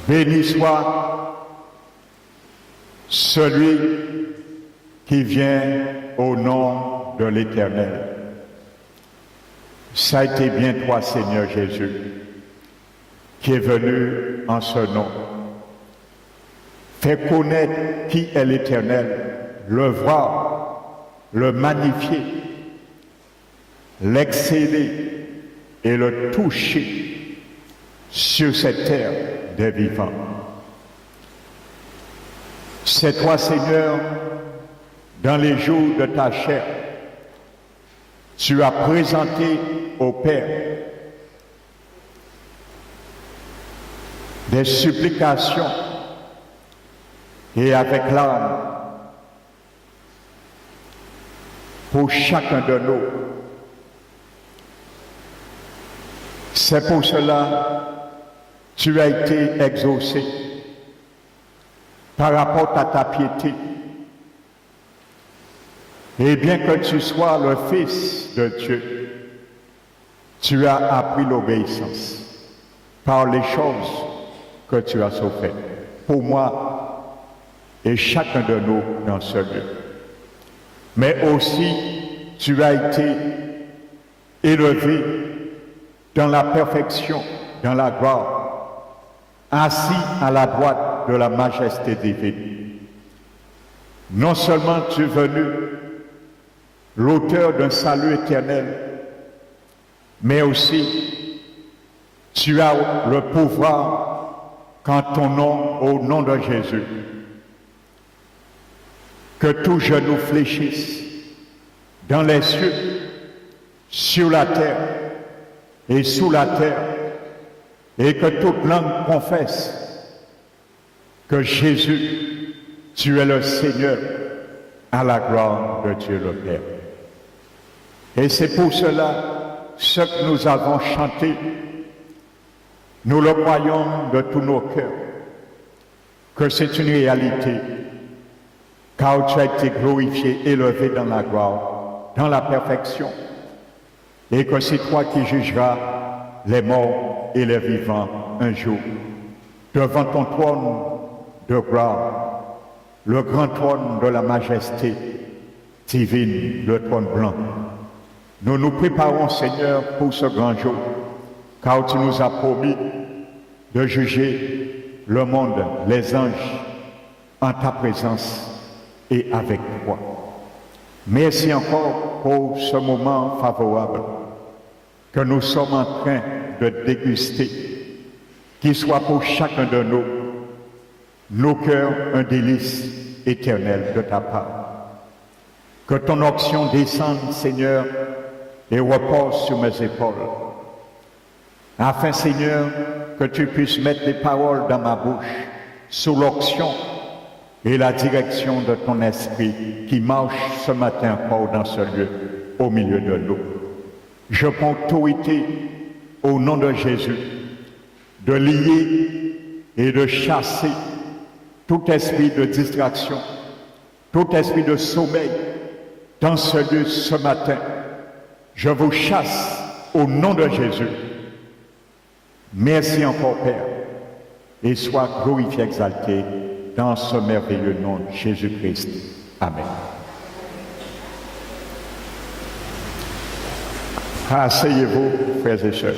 Béni soit celui qui vient au nom de l'Éternel. Ça a été bien toi, Seigneur Jésus, qui est venu en ce nom. Fais connaître qui est l'Éternel, le voir, le magnifier, l'exceller et le toucher sur cette terre des vivants. C'est toi, Seigneur, dans les jours de ta chair, tu as présenté au Père des supplications et avec l'âme pour chacun de nous. C'est pour cela que tu as été exaucé par rapport à ta piété. Et bien que tu sois le Fils de Dieu, tu as appris l'obéissance par les choses que tu as faites pour moi et chacun de nous dans ce lieu. Mais aussi, tu as été élevé dans la perfection, dans la gloire, assis à la droite de la majesté divine. Non seulement tu es venu, l'auteur d'un salut éternel, mais aussi tu as le pouvoir qu'en ton nom, au nom de Jésus, que tout genou fléchisse dans les cieux, sur la terre et sous la terre, et que toute langue confesse que Jésus, tu es le Seigneur, à la gloire de Dieu le Père. Et c'est pour cela, ce que nous avons chanté, nous le croyons de tous nos cœurs, que c'est une réalité, car tu as été glorifié, élevé dans la gloire, dans la perfection, et que c'est toi qui jugeras les morts et les vivants un jour, devant ton trône de gloire, le grand trône de la majesté divine, le trône blanc. Nous nous préparons, Seigneur, pour ce grand jour, car tu nous as promis de juger le monde, les anges, en ta présence et avec toi. Merci encore pour ce moment favorable que nous sommes en train de déguster, qu'il soit pour chacun de nous, nos cœurs, un délice éternel de ta part. Que ton onction descende, Seigneur, et repose sur mes épaules, afin, Seigneur, que tu puisses mettre des paroles dans ma bouche, sous l'onction et la direction de ton esprit qui marche ce matin encore dans ce lieu, au milieu de nous. Je prends autorité au nom de Jésus de lier et de chasser tout esprit de distraction, tout esprit de sommeil dans ce lieu ce matin. Je vous chasse au nom de Jésus. Merci encore, Père, et sois glorifié, exalté dans ce merveilleux nom de Jésus-Christ. Amen. Asseyez-vous, frères et sœurs.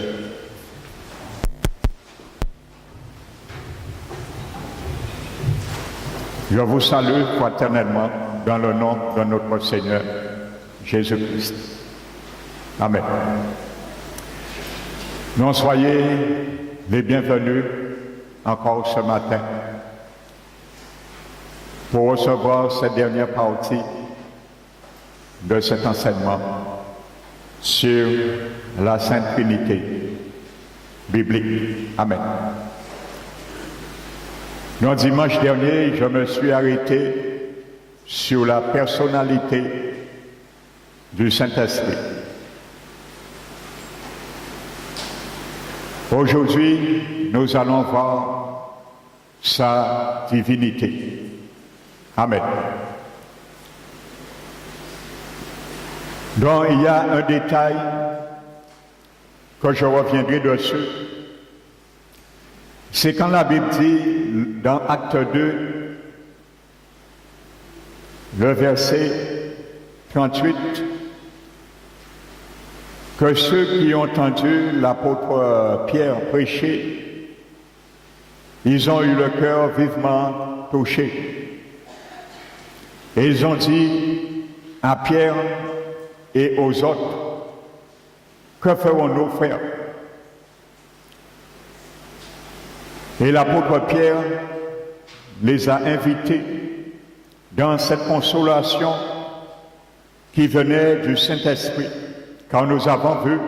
Je vous salue fraternellement dans le nom de notre Seigneur Jésus-Christ. Amen. Donc soyez les bienvenus encore ce matin pour recevoir cette dernière partie de cet enseignement sur la Sainte Trinité biblique. Amen. Donc dimanche dernier, je me suis arrêté sur la personnalité du Saint-Esprit. Aujourd'hui, nous allons voir sa divinité. Amen. Donc il y a un détail que je reviendrai dessus, c'est quand la Bible dit dans Acte 2, le verset 38, que ceux qui ont entendu l'apôtre Pierre prêcher, ils ont eu le cœur vivement touché. Et ils ont dit à Pierre et aux autres, que ferons-nous, frères? Et l'apôtre Pierre les a invités dans cette consolation qui venait du Saint-Esprit. Car nous avons vu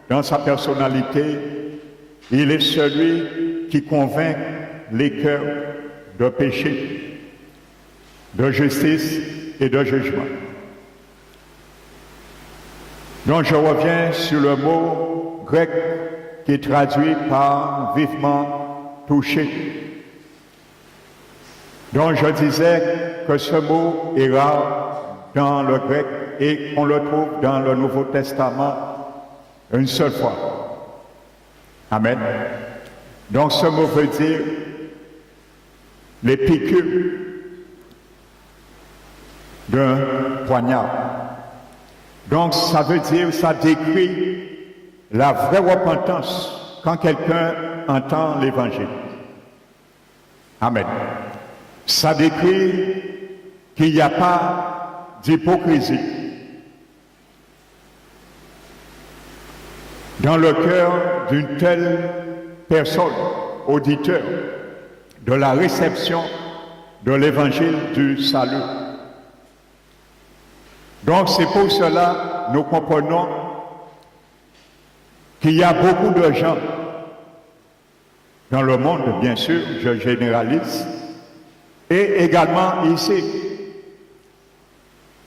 dans sa personnalité, il est celui qui convainc les cœurs de péché, de justice et de jugement. Donc je reviens sur le mot grec qui est traduit par vivement touché. Donc je disais que ce mot est rare dans le grec et on le trouve dans le Nouveau Testament une seule fois. Amen. Donc ce mot veut dire les piqûres d'un poignard. Donc ça veut dire, ça décrit la vraie repentance quand quelqu'un entend l'Évangile. Amen. Ça décrit qu'il n'y a pas d'hypocrisie dans le cœur d'une telle personne, auditeur, de la réception de l'Évangile du salut. Donc c'est pour cela nous comprenons qu'il y a beaucoup de gens dans le monde, bien sûr, je généralise, et également ici.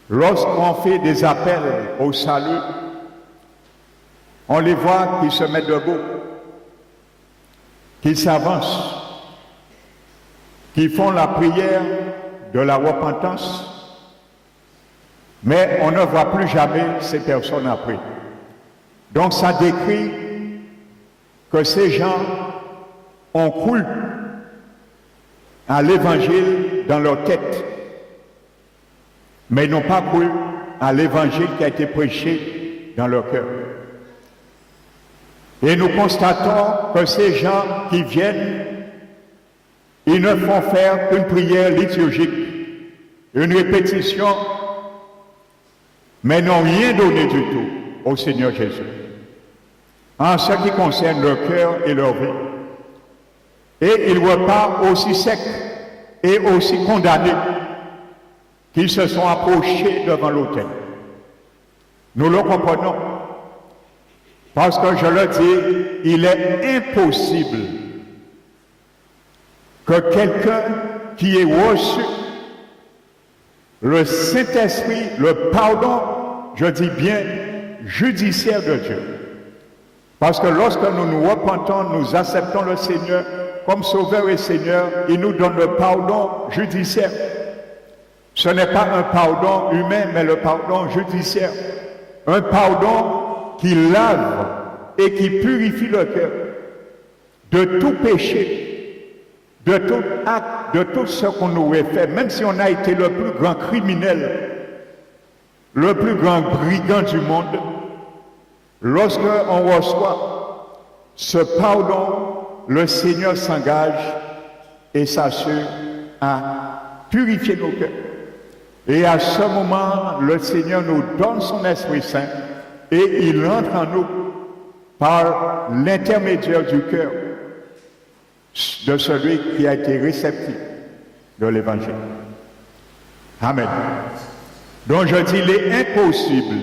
Lorsqu'on fait des appels au salut, on les voit qui se mettent debout, qui s'avancent, qui font la prière de la repentance, mais on ne voit plus jamais ces personnes après. Donc ça décrit que ces gens ont cru à l'Évangile dans leur tête, mais ils n'ont pas cru à l'Évangile qui a été prêché dans leur cœur. Et nous constatons que ces gens qui viennent, ils ne font faire qu'une prière liturgique, une répétition, mais n'ont rien donné du tout au Seigneur Jésus, en ce qui concerne leur cœur et leur vie. Et ils repartent aussi secs et aussi condamnés qu'ils se sont approchés devant l'autel. Nous le comprenons, parce que je le dis, il est impossible que quelqu'un qui ait reçu le Saint-Esprit, le pardon, je dis bien, judiciaire de Dieu. Parce que lorsque nous nous repentons, nous acceptons le Seigneur comme Sauveur et Seigneur, il nous donne le pardon judiciaire. Ce n'est pas un pardon humain, mais le pardon judiciaire. Un pardon qui lave et qui purifie le cœur de tout péché, de tout acte, de tout ce qu'on aurait fait, même si on a été le plus grand criminel, le plus grand brigand du monde. Lorsque on reçoit ce pardon, le Seigneur s'engage et s'assure à purifier nos cœurs. Et à ce moment, le Seigneur nous donne son Esprit Saint et il entre en nous par l'intermédiaire du cœur de celui qui a été réceptif de l'Évangile. Amen. Donc je dis, il est impossible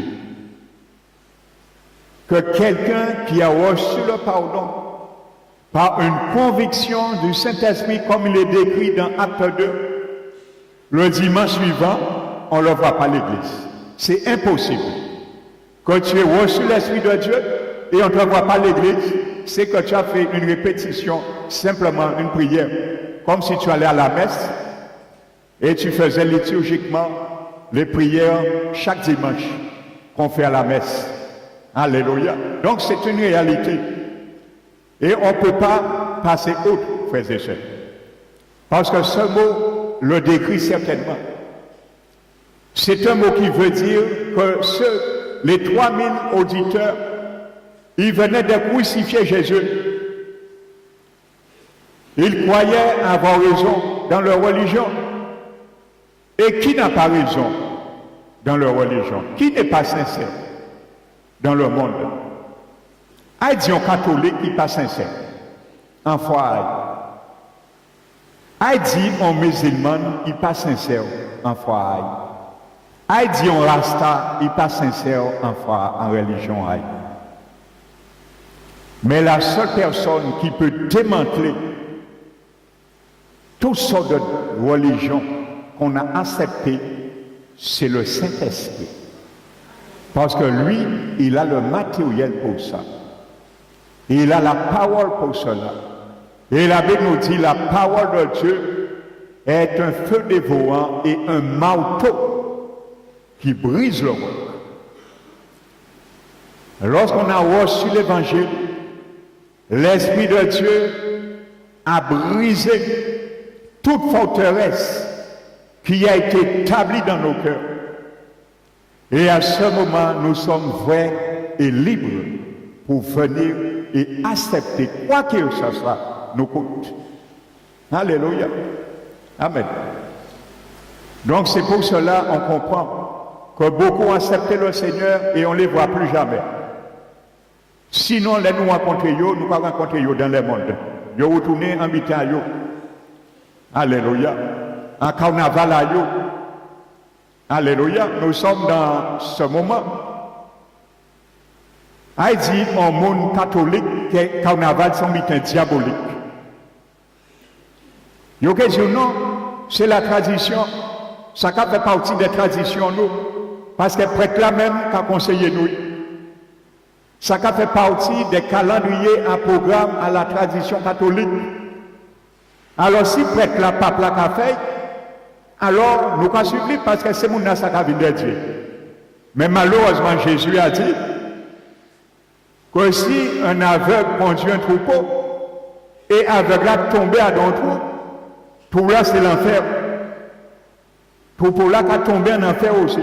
que quelqu'un qui a reçu le pardon par une conviction du Saint-Esprit, comme il est décrit dans Acte 2, le dimanche suivant, on ne le voit pas à l'église. C'est impossible. Quand tu as reçu l'Esprit de Dieu et on ne te voit pas à l'église, c'est que tu as fait une répétition, simplement une prière, comme si tu allais à la messe et tu faisais liturgiquement les prières chaque dimanche qu'on fait à la messe. Alléluia. Donc c'est une réalité. Et on ne peut pas passer outre, frères et sœurs. Parce que ce mot le décrit certainement. C'est un mot qui veut dire que les 3000 auditeurs, ils venaient de crucifier Jésus. Ils croyaient avoir raison dans leur religion. Et qui n'a pas raison dans leur religion? Qui n'est pas sincère dans le monde? A dit un catholique qui n'est pas sincère en foi. A dit un musulman qui n'est pas sincère en foi. A dit un rasta qui n'est pas sincère en foi, en religion. Mais la seule personne qui peut démanteler toutes sortes de religions qu'on a acceptées, c'est le Saint-Esprit. Parce que lui, il a le matériel pour ça. Il a la parole pour cela. Et la Bible nous dit la parole de Dieu est un feu dévorant et un marteau qui brise le roc. Lorsqu'on a reçu l'évangile, l'Esprit de Dieu a brisé toute forteresse qui a été établie dans nos cœurs. Et à ce moment, nous sommes vrais et libres pour venir et accepter quoi que ce soit nous coûte. Alléluia. Amen. Donc c'est pour cela qu'on comprend que beaucoup ont accepté le Seigneur et on ne les voit plus jamais. Sinon, les nous rencontrons, nous ne pas rencontrer dans le monde. Ils retournent en habitant. Alléluia. En carnaval à yo. Alléluia. Nous sommes dans ce moment. Haïti, un monde catholique, que carnaval sont mitin diabolique. Yo que dit non, c'est la tradition. Ça fait partie des traditions nous. Parce que prêtre là même qu'a conseillé nous. Ça fait partie des calendriers à programme à la tradition catholique. Alors si prêtre là, pape là qu'a fait, alors nous allons suivre parce que c'est mon ça qui vient de Dieu. Mais malheureusement, Jésus a dit que si un aveugle conduit un troupeau et aveugle a tombé à dans trou, tout là c'est l'enfer. Troupeau là qui a tombé en enfer aussi.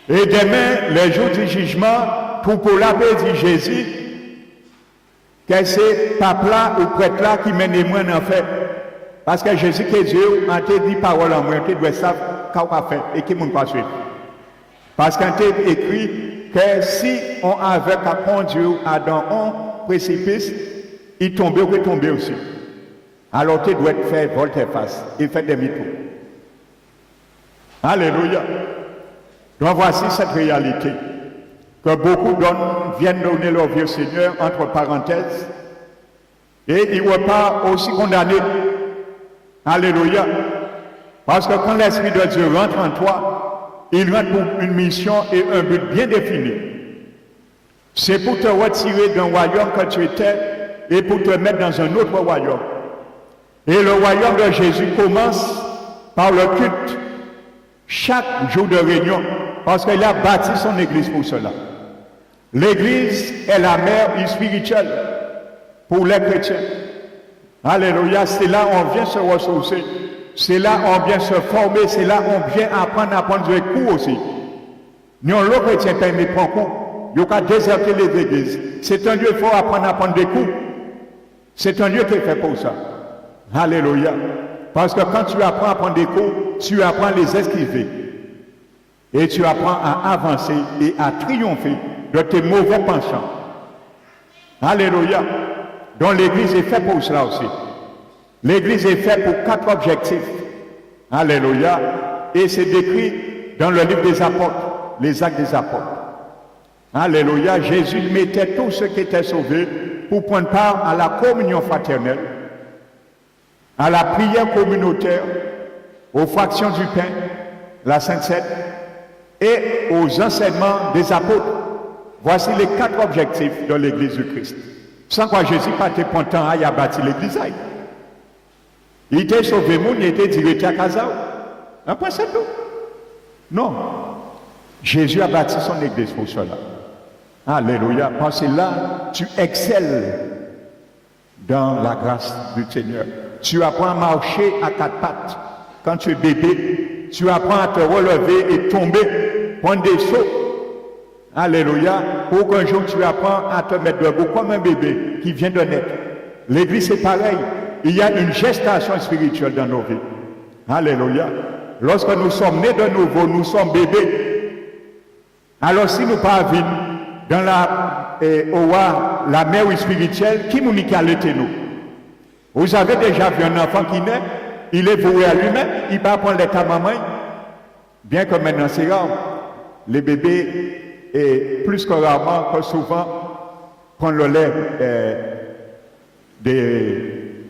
Et demain, les jours du jugement, troupeau là peut dire Jésus que c'est pape là ou prêtre là qui mène moi en enfer. Parce que Jésus qui est Dieu, a dit parole en moi, tu dois savoir qu'on va faire et qui ne pas suivre. Parce qu'il est écrit que si on avait qu'à conduire dans un précipice, il tombait ou il tombait aussi. Alors tu dois faire volte-face et faire demi-tour. Alléluia. Donc voici cette réalité que beaucoup d'hommes viennent donner leur vie au Seigneur, entre parenthèses, et ils repartent aussi condamnés. Alléluia. Parce que quand l'Esprit de Dieu rentre en toi, il rentre pour une mission et un but bien défini. C'est pour te retirer d'un royaume que tu étais et pour te mettre dans un autre royaume. Et le royaume de Jésus commence par le culte. Chaque jour de réunion, parce qu'il a bâti son église pour cela. L'église est la mère spirituelle pour les chrétiens. Alléluia, c'est là où on vient se ressourcer, c'est là où on vient se former, c'est là où on vient apprendre à prendre des coups aussi. Nous, les chrétiens, ne prend compte, ils ont déserté les églises. C'est un lieu fort apprendre à prendre des coups. C'est un lieu qui est fait pour ça. Alléluia. Parce que quand tu apprends à prendre des coups, tu apprends à les esquiver. Et tu apprends à avancer et à triompher de tes mauvais penchants. Alléluia. Donc l'église est faite pour cela aussi. L'église est faite pour 4 objectifs. Alléluia. Et c'est décrit dans le livre des apôtres, les actes des apôtres. Alléluia. Jésus mettait tous ceux qui étaient sauvés pour prendre part à la communion fraternelle, à la prière communautaire, aux fractions du pain, la Sainte Seine, et aux enseignements des apôtres. Voici les 4 objectifs de l'Église du Christ. Sans quoi Jésus pas été content à bâtir l'Église. Il était sauvé, il était directeur à Kazao. Après c'est tout. Non. Jésus a bâti son église pour cela. Alléluia. Parce que là, tu excelles dans la grâce du Seigneur. Tu apprends à marcher à quatre pattes. Quand tu es bébé, tu apprends à te relever et tomber, prendre des sauts. Alléluia. Pour qu'un jour tu apprends à te mettre debout comme un bébé qui vient de naître. L'église c'est pareil. Il y a une gestation spirituelle dans nos vies. Alléluia. Lorsque nous sommes nés de nouveau, nous sommes bébés. Alors si nous parvenons dans la mère spirituelle, qui nous dit nous? Vous avez déjà vu un enfant qui naît, il est voué à lui-même, il va prendre les à maman. Bien que maintenant c'est rare, les bébés, et plus que rarement, que souvent, prennent le lait des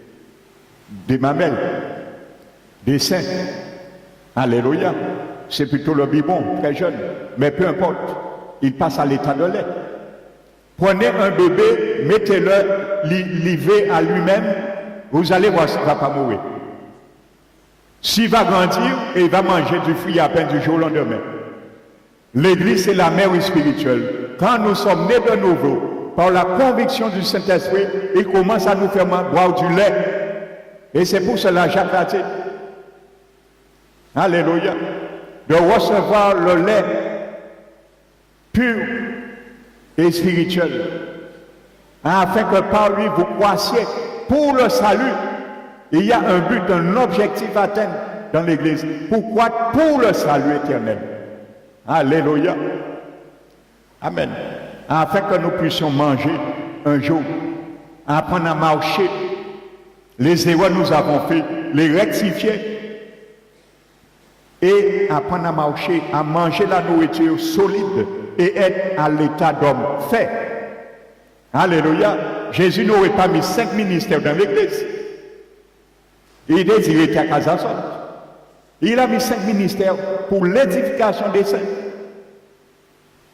mamelles, des seins. Alléluia. C'est plutôt le biberon, très jeune. Mais peu importe, il passe à l'état de lait. Prenez un bébé, mettez-le, livré à lui-même, vous allez voir s'il ne va pas mourir. S'il va grandir, et il va manger du fruit à peine du jour au lendemain. L'Église, c'est la mère spirituelle. Quand nous sommes nés de nouveau, par la conviction du Saint-Esprit, il commence à nous faire boire du lait. Et c'est pour cela, Jacques a dit, alléluia, de recevoir le lait pur et spirituel, afin que par lui vous croissiez pour le salut. Il y a un but, un objectif à atteindre dans l'Église. Pourquoi? Pour le salut éternel. Alléluia. Amen. Afin que nous puissions manger un jour, apprendre à marcher, les erreurs nous avons fait, les rectifier, et apprendre à marcher, à manger la nourriture solide et être à l'état d'homme fait. Alléluia. Jésus n'aurait pas mis 5 ministères dans l'Église. Il était à Casasson. Il a mis 5 ministères pour l'édification des saints,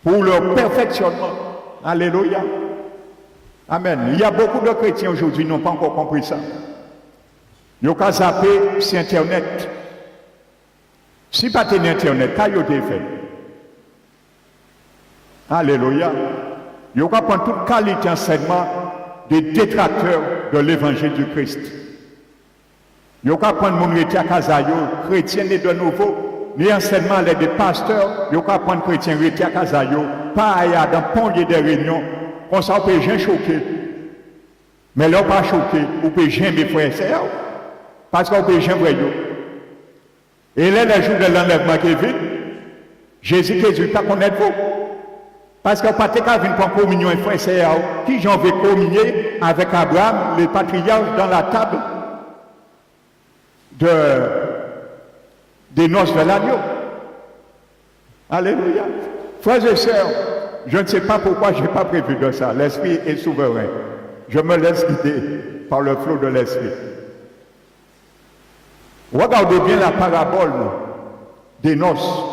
pour leur perfectionnement. Alléluia. Amen. Il y a beaucoup de chrétiens aujourd'hui qui n'ont pas encore compris ça. Ils ont zappé sur Internet. Si pas tenir Internet, qu'est-ce qu'ils ont fait? Alléluia. Ils ont prendre toute qualité d'enseignement des détracteurs de l'évangile du Christ. Ils ont prendre mon chrétien Kazayo, chrétien né de nouveau, ni enseignement des pasteurs, ils ont prendre chrétien chrétien Kazayo, pas ailleurs dans pont des réunions, on s'en peut jamais choquer. Mais là, pas choqué, on peut jamais mes frères et sœurs, parce qu'on peut jamais voir. Et là, le jour de l'enlèvement qui est venu, Jésus pas connaître vous. Parce que pas qu'à venir prendre communion et frères et sœurs, qui j'en vais communier avec Abraham, le patriarche, dans la table des noces de l'agneau. Alléluia. Frères et sœurs, je ne sais pas pourquoi je n'ai pas prévu de ça. L'Esprit est souverain. Je me laisse guider par le flot de l'Esprit. Regardez bien la parabole des noces.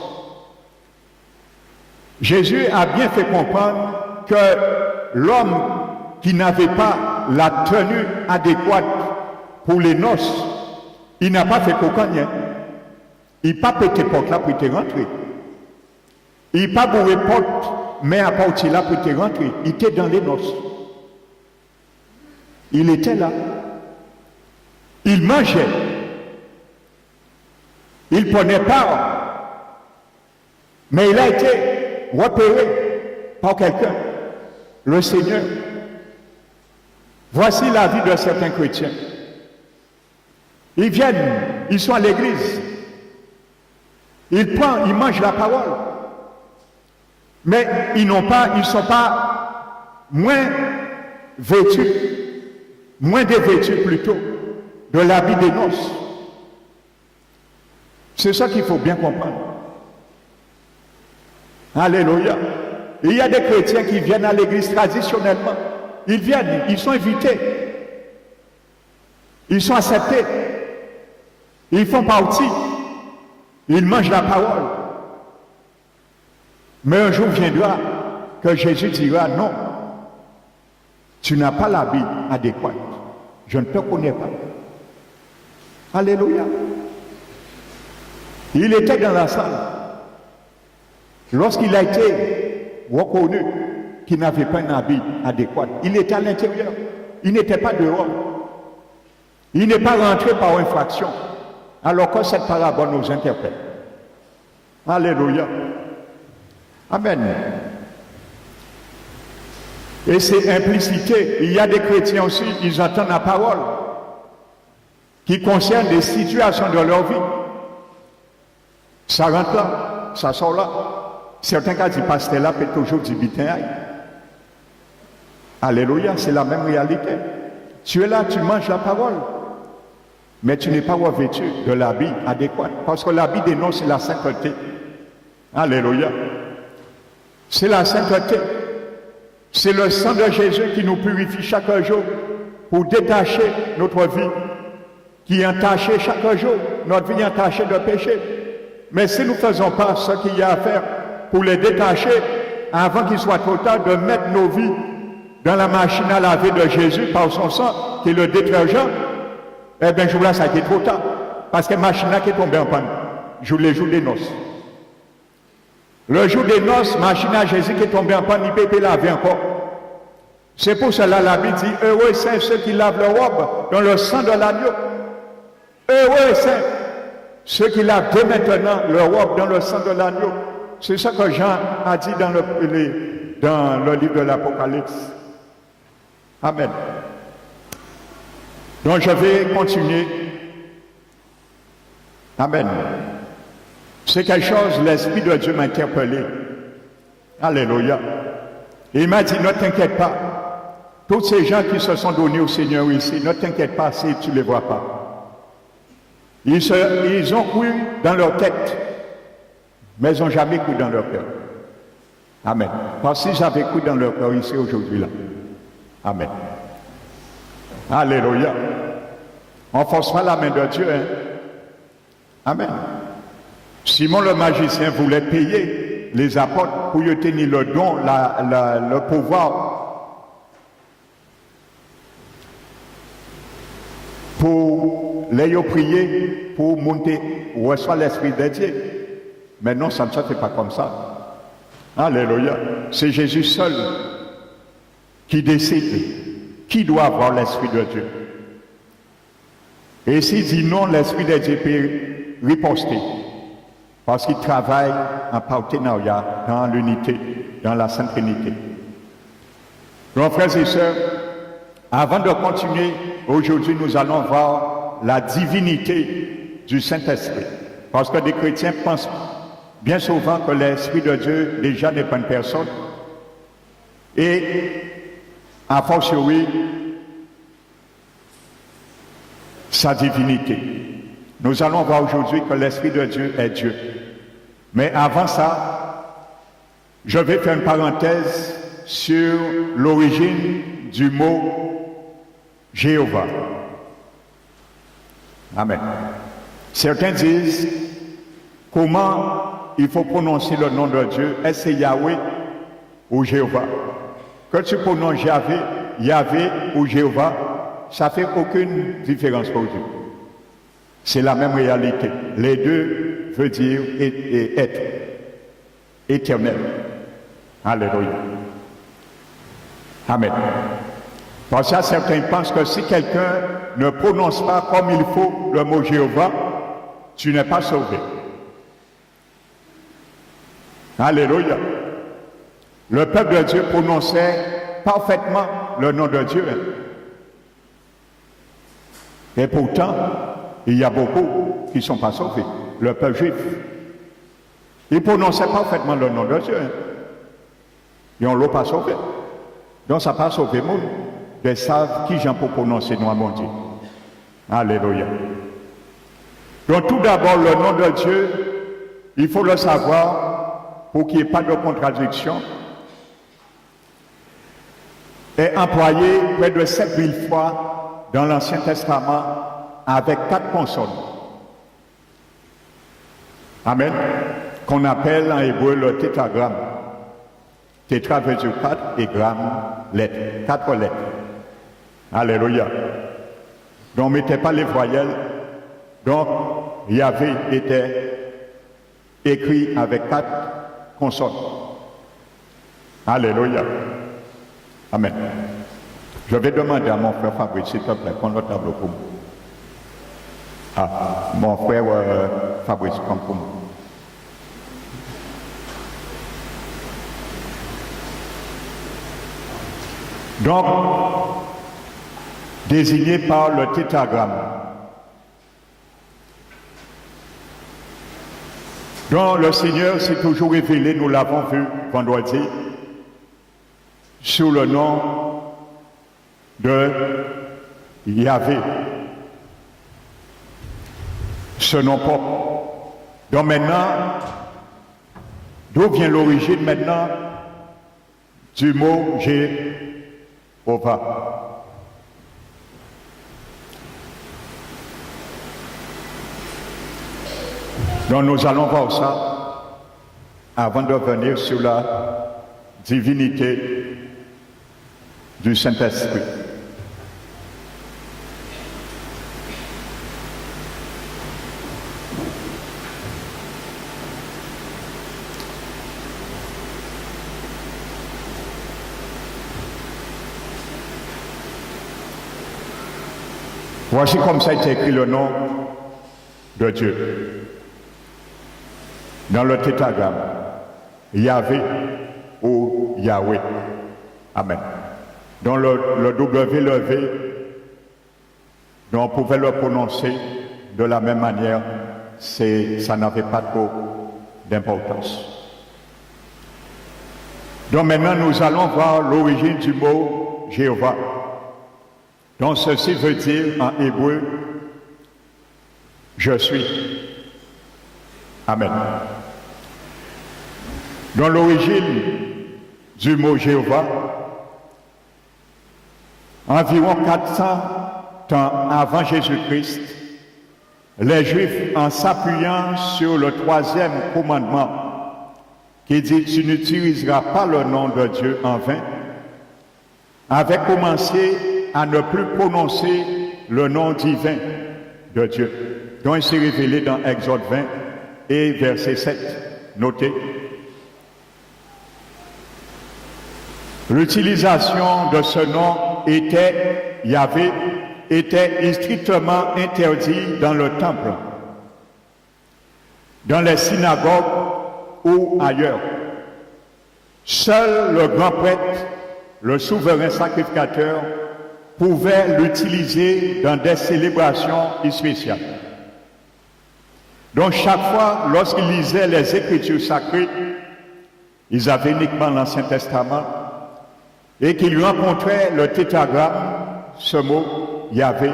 Jésus a bien fait comprendre que l'homme qui n'avait pas la tenue adéquate pour les noces, il n'a pas fait cocagne. Il n'a pas pété porte là pour te rentrer. Il n'a pas bourré porte, mais à partir là pour te rentrer. Il était dans les noces. Il était là. Il mangeait. Il prenait part. Mais il a été repéré par quelqu'un, le Seigneur. Voici la vie de certains chrétiens. Ils viennent, ils sont à l'église. Ils prennent, ils mangent la parole. Mais ils ne sont pas moins vêtus, moins dévêtus plutôt, de l'habit des noces. C'est ça qu'il faut bien comprendre. Alléluia. Il y a des chrétiens qui viennent à l'église traditionnellement. Ils viennent, ils sont invités. Ils sont acceptés. Ils font partie. Ils mangent la parole. Mais un jour viendra que Jésus dira non. Tu n'as pas l'habit adéquat. Je ne te connais pas. Alléluia. Il était dans la salle. lorsqu'il a été reconnu qu'il n'avait pas un habit adéquat, il était à l'intérieur, il n'était pas dehors. Il n'est pas rentré par infraction, alors que cette parabole nous interpelle. Alléluia. Amen. Et c'est implicité. Il y a des chrétiens aussi, ils entendent la parole qui concerne des situations de leur vie. Ça rentre là, ça sort là. Certains cas du pasteur là peut toujours du bitin. Alléluia, c'est la même réalité. Tu es là, tu manges la parole, mais tu n'es pas revêtu de l'habit adéquat. Parce que l'habit dénonce la sainteté. Alléluia. C'est la sainteté. C'est le sang de Jésus qui nous purifie chaque jour pour détacher notre vie, qui est entachée chaque jour. Notre vie est entachée de péché. Mais si nous ne faisons pas ce qu'il y a à faire pour les détacher, avant qu'il soit trop tard, de mettre nos vies dans la machine à laver de Jésus par son sang, qui est le détergent, eh bien, je vous là, ça a été trop tard. Parce que la machine qui est tombée en panne, les jours des noces. Le jour des noces, machine à Jésus qui est tombée en panne, il peut laver encore. C'est pour cela la Bible dit, heureux c'est ceux qui lavent leur robe dans le sang de l'agneau. Heureux c'est ceux qui lavent dès maintenant leur robe dans le sang de l'agneau. C'est ça que Jean a dit dans le livre de l'Apocalypse. Amen. Donc je vais continuer. Amen. C'est quelque chose, l'Esprit de Dieu m'a interpellé. Alléluia. Et il m'a dit, ne t'inquiète pas. Tous ces gens qui se sont donnés au Seigneur ici, ne t'inquiète pas si tu ne les vois pas. Ils ont cru dans leur tête, mais ils n'ont jamais cru dans leur cœur. Amen. Parce qu'ils avaient cru dans leur cœur ici aujourd'hui là. Amen. Alléluia. On ne force pas la main de Dieu. Hein? Amen. Simon le magicien voulait payer les apôtres pour y tenir le don, le pouvoir, pour les prier, pour monter, reçoit l'Esprit de Dieu. Mais non, ça ne se fait pas comme ça. Alléluia. C'est Jésus seul qui décide qui doit avoir l'Esprit de Dieu. Et s'il dit non, l'Esprit de Dieu peut riposter. Parce qu'il travaille en partenariat dans l'unité, dans la Sainte Trinité. Donc, frères et sœurs, avant de continuer, aujourd'hui, nous allons voir la divinité du Saint-Esprit. Parce que des chrétiens pensent bien souvent que l'Esprit de Dieu, déjà, n'est pas une personne. Et, a fortiori, sa divinité. Nous allons voir aujourd'hui que l'Esprit de Dieu est Dieu. Mais avant ça, je vais faire une parenthèse sur l'origine du mot Jéhovah. Amen. Certains disent comment il faut prononcer le nom de Dieu. Est-ce Yahweh ou Jéhovah? Que tu prononces Yahvé, Yahvé ou Jéhovah, ça ne fait aucune différence pour Dieu. C'est la même réalité. Les deux veut dire être éternel. Alléluia. Amen. Pour ça, certains pensent que si quelqu'un ne prononce pas comme il faut le mot Jéhovah, tu n'es pas sauvé. Alléluia. Le peuple de Dieu prononçait parfaitement le nom de Dieu. Et pourtant, il y a beaucoup qui ne sont pas sauvés. Le peuple juif. Ils prononçaient parfaitement le nom de Dieu. Ils ne l'ont pas sauvé. Donc ça n'a pas sauvé le monde. Ils savent qui j'en peux prononcer nom à mon Dieu. Alléluia. Donc tout d'abord, le nom de Dieu, il faut le savoir pour qu'il n'y ait pas de contradiction. Est employé près de 7000 fois dans l'Ancien Testament avec 4 consonnes. Amen. Qu'on appelle en hébreu le tétragramme. Tétra veut dire 4 et gramme, lettres. 4 lettres. Alléluia. Donc, on ne mettait pas les voyelles. Donc, Yahvé était écrit avec 4 consonne. Alléluia. Amen. Je vais demander à mon frère Fabrice, s'il te plaît, prends le tableau pour moi. Ah, mon frère Fabrice, prends pour moi. Donc, désigné par le tétragramme, dont le Seigneur s'est toujours révélé, nous l'avons vu vendredi, sous le nom de Yahvé, ce nom propre. Donc maintenant, d'où vient l'origine maintenant du mot Jéhovah? Donc nous allons voir ça avant de venir sur la divinité du Saint-Esprit. Voici comme ça a été écrit le nom de Dieu. Dans le tétragramme, Yahvé ou Yahweh. Amen. Dans le W levé, on pouvait le prononcer de la même manière, ça n'avait pas trop d'importance. Donc maintenant, nous allons voir l'origine du mot Jéhovah. Donc ceci veut dire en hébreu, je suis. Amen. Dans l'origine du mot Jéhovah, environ 400 ans avant Jésus-Christ, les Juifs, en s'appuyant sur le 3e commandement, qui dit « Tu n'utiliseras pas le nom de Dieu en vain », avaient commencé à ne plus prononcer le nom divin de Dieu, dont il s'est révélé dans Exode 20 et verset 7. Notez. L'utilisation de ce nom était strictement interdit dans le temple, dans les synagogues ou ailleurs. Seul le grand prêtre, le souverain sacrificateur, pouvait l'utiliser dans des célébrations spéciales. Donc chaque fois, lorsqu'ils lisaient les Écritures sacrées, ils avaient uniquement l'Ancien Testament, et qu'ils rencontraient le tétragramme, ce mot, Yahvé,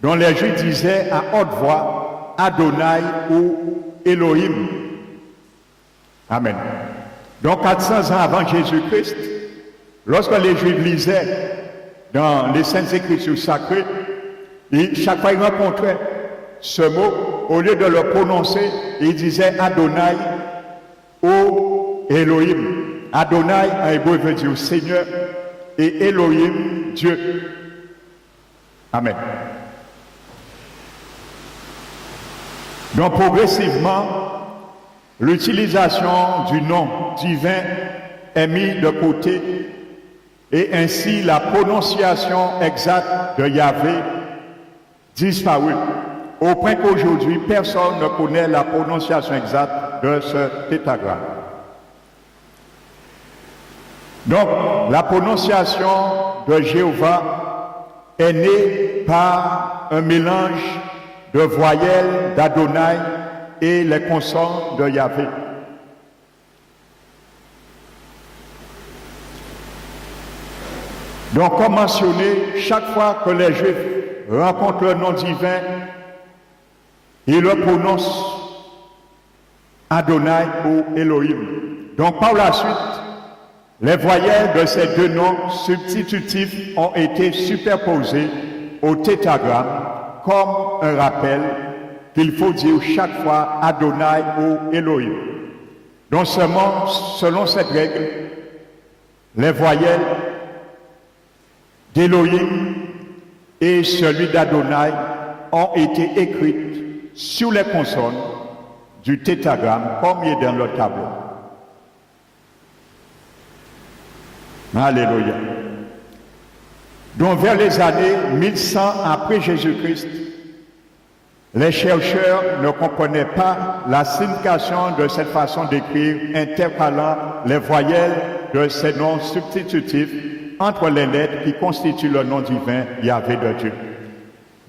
dont les Juifs disaient à haute voix, Adonai ou Elohim. Amen. Donc 400 ans avant Jésus-Christ, lorsque les Juifs lisaient dans les Saintes Écritures sacrées, chaque fois ils rencontraient ce mot, au lieu de le prononcer, ils disaient Adonai ou Elohim. Adonai en hébreu veut dire Seigneur et Elohim, Dieu. Amen. Donc progressivement, l'utilisation du nom divin est mise de côté et ainsi la prononciation exacte de Yahvé disparut, au point qu'aujourd'hui personne ne connaît la prononciation exacte de ce tétragramme. Donc, la prononciation de Jéhovah est née par un mélange de voyelles d'Adonai et les consonnes de Yahvé. Donc, comme mentionné, chaque fois que les Juifs rencontrent le nom divin, ils le prononcent Adonai ou Elohim. Donc, par la suite, les voyelles de ces deux noms substitutifs ont été superposées au tétragramme comme un rappel qu'il faut dire chaque fois Adonai ou Elohim. Donc seulement, selon cette règle, les voyelles d'Elohim et celui d'Adonai ont été écrites sur les consonnes du tétragramme comme il est dans le tableau. Alléluia. Donc vers les années 1100 après Jésus-Christ, les chercheurs ne comprenaient pas la signification de cette façon d'écrire intercalant les voyelles de ces noms substitutifs entre les lettres qui constituent le nom divin Yahvé de Dieu.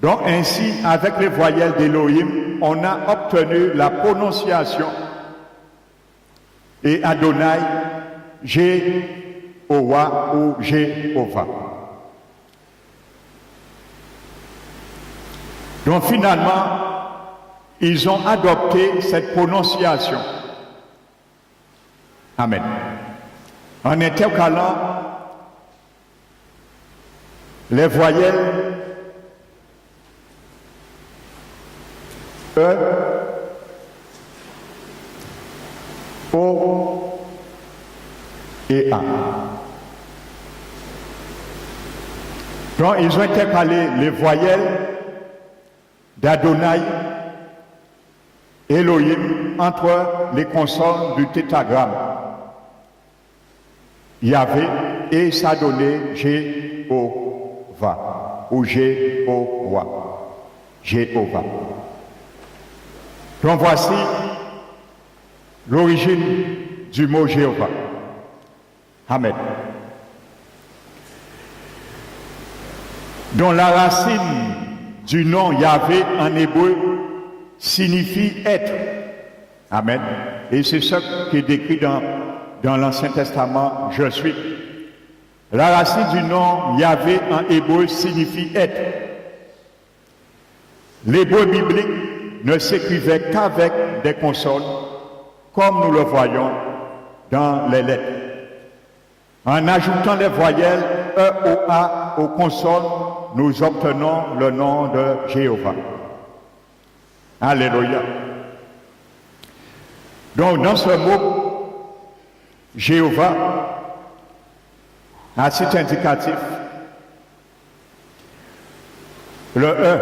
Donc ainsi, avec les voyelles d'Élohim, on a obtenu la prononciation et Adonai, Jéhovah ou Jéhovah. Donc finalement, ils ont adopté cette prononciation. Amen. En intercalant les voyelles E, O et A. Donc ils ont intercalé les voyelles d'Adonai, Elohim, entre les consonnes du tétragramme Yahvé, et ça donnait Jéhovah ou Jéhovah. Jéhovah. Donc voici l'origine du mot Jéhovah. Amen. Donc la racine du nom Yahvé en hébreu signifie être. Amen. Et c'est ce qui est décrit dans l'Ancien Testament, je suis. La racine du nom Yahvé en hébreu signifie être. L'hébreu biblique ne s'écrivait qu'avec des consonnes, comme nous le voyons dans les lettres. En ajoutant les voyelles E, O, A aux consonnes, nous obtenons le nom de Jéhovah. Alléluia. Donc, dans ce mot, Jéhovah, à titre indicatif, le E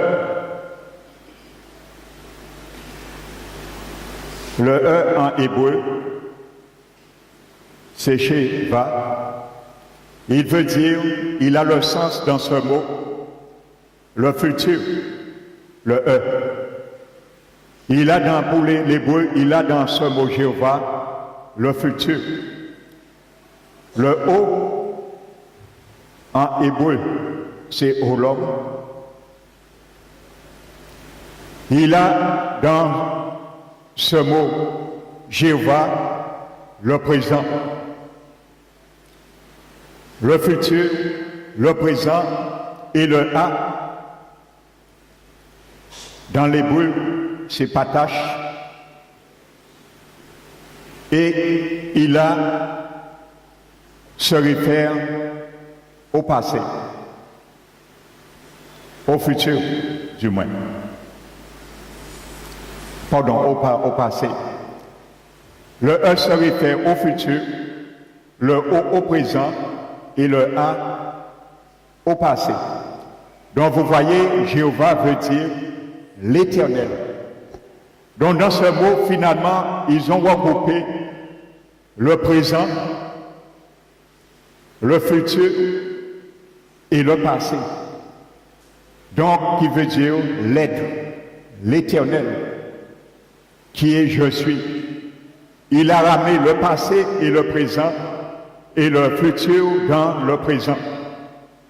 en hébreu, c'est Sheva. Il veut dire, il a le sens dans ce mot, le futur, le E. Il a dans, pour l'hébreu, il a dans ce mot Jéhovah, le futur. Le O, en hébreu, c'est Olam. Il a dans ce mot Jéhovah, le présent. Le futur, le présent et le A. Dans l'hébreu, c'est Patash. Et il se réfère au passé, au futur du moins. Pardon, au passé. Le E se réfère au futur, le O au présent et le A au passé. Donc vous voyez, Jéhovah veut dire l'Éternel. Donc dans ce mot, finalement, ils ont regroupé le présent, le futur et le passé. Donc, qui veut dire l'être, l'Éternel, qui est je suis. Il a ramené le passé et le présent et le futur dans le présent.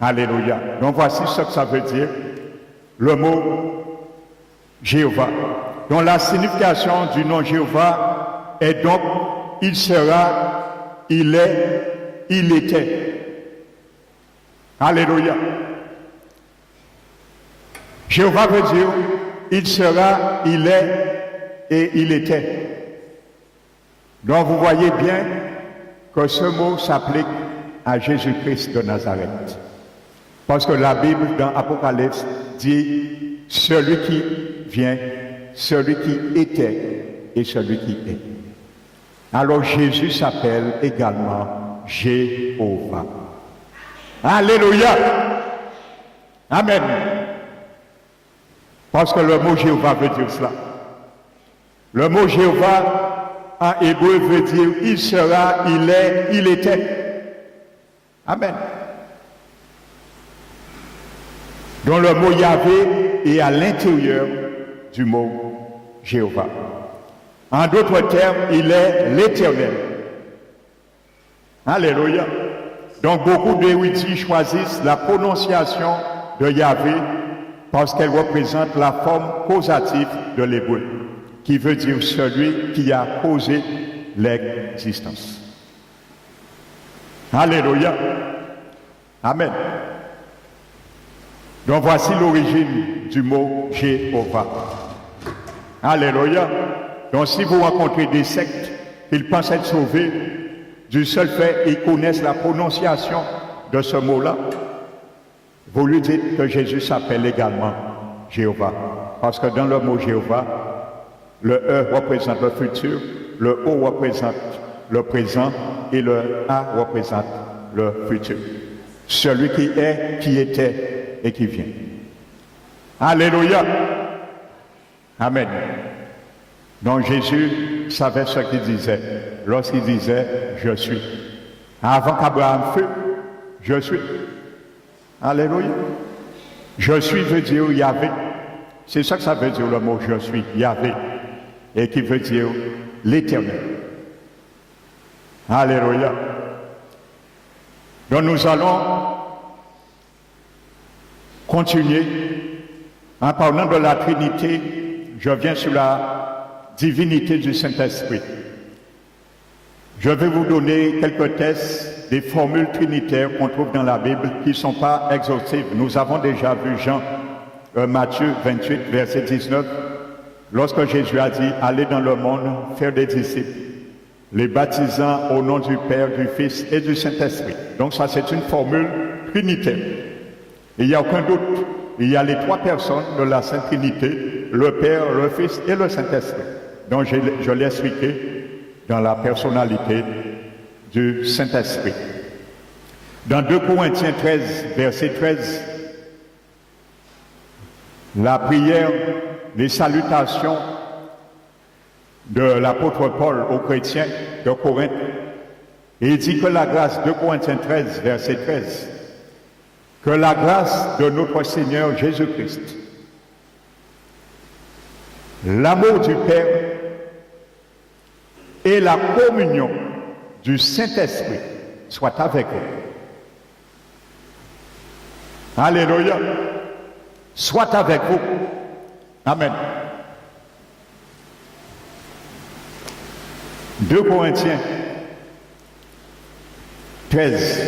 Alléluia. Donc voici ce que ça veut dire, le mot Jéhovah. Donc la signification du nom Jéhovah est donc il sera, il est, il était. Alléluia. Jéhovah veut dire il sera, il est et il était. Donc vous voyez bien que ce mot s'applique à Jésus-Christ de Nazareth. Parce que la Bible dans Apocalypse dit celui qui vient, celui qui était et celui qui est. Alors Jésus s'appelle également Jéhovah. Alléluia. Amen. Parce que le mot Jéhovah veut dire cela. Le mot Jéhovah en hébreu veut dire il sera, il est, il était. Amen. Donc le mot Yahvé est à l'intérieur du mot Jéhovah. En d'autres termes, il est l'Éternel. Alléluia. Donc beaucoup d'érudits choisissent la prononciation de Yahvé parce qu'elle représente la forme causative de l'hébreu, qui veut dire celui qui a causé l'existence. Alléluia. Amen. Donc voici l'origine du mot Jéhovah. Alléluia. Donc si vous rencontrez des sectes, ils pensent être sauvés du seul fait qu'ils connaissent la prononciation de ce mot-là, vous lui dites que Jésus s'appelle également Jéhovah. Parce que dans le mot Jéhovah, le E représente le futur, le O représente le présent et le A représente le futur. Celui qui est, qui était et qui vient. Alléluia. Amen. Donc Jésus savait ce qu'il disait lorsqu'il disait « Je suis ». Avant qu'Abraham fût, « Je suis ». Alléluia. « Je suis » veut dire Yahvé. C'est ça que ça veut dire le mot « Je suis », Yahvé. Et qui veut dire l'Éternel. Alléluia. Donc nous allons continuer en parlant de la Trinité. Je viens sur la divinité du Saint-Esprit. Je vais vous donner quelques tests des formules trinitaires qu'on trouve dans la Bible qui ne sont pas exhaustives. Nous avons déjà vu Matthieu 28, verset 19, lorsque Jésus a dit « Allez dans le monde, faire des disciples, les baptisant au nom du Père, du Fils et du Saint-Esprit. » Donc ça, c'est une formule trinitaire. Il n'y a aucun doute. Il y a les trois personnes de la Sainte Trinité, le Père, le Fils et le Saint-Esprit. Donc je l'ai expliqué dans la personnalité du Saint-Esprit. Dans 2 Corinthiens 13, verset 13, la prière, les salutations de l'apôtre Paul aux chrétiens de Corinthe, et il dit que la grâce, 2 Corinthiens 13, verset 13, que la grâce de notre Seigneur Jésus-Christ, l'amour du Père et la communion du Saint-Esprit soient avec vous. Alléluia. Soit avec vous. Amen. 2 Corinthiens 13,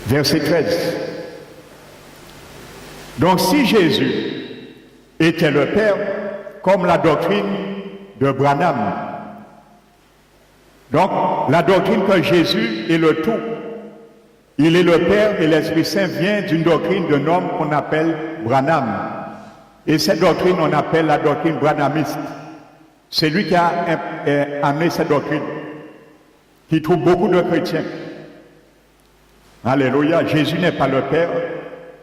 verset 13. Donc si Jésus était le Père, comme la doctrine de Branham, donc la doctrine que Jésus est le tout, il est le Père et l'Esprit Saint vient d'une doctrine d'un homme qu'on appelle Branham. Et cette doctrine, on appelle la doctrine branhamiste. C'est lui qui a amené cette doctrine, qui trouve beaucoup de chrétiens. Alléluia. Jésus n'est pas le Père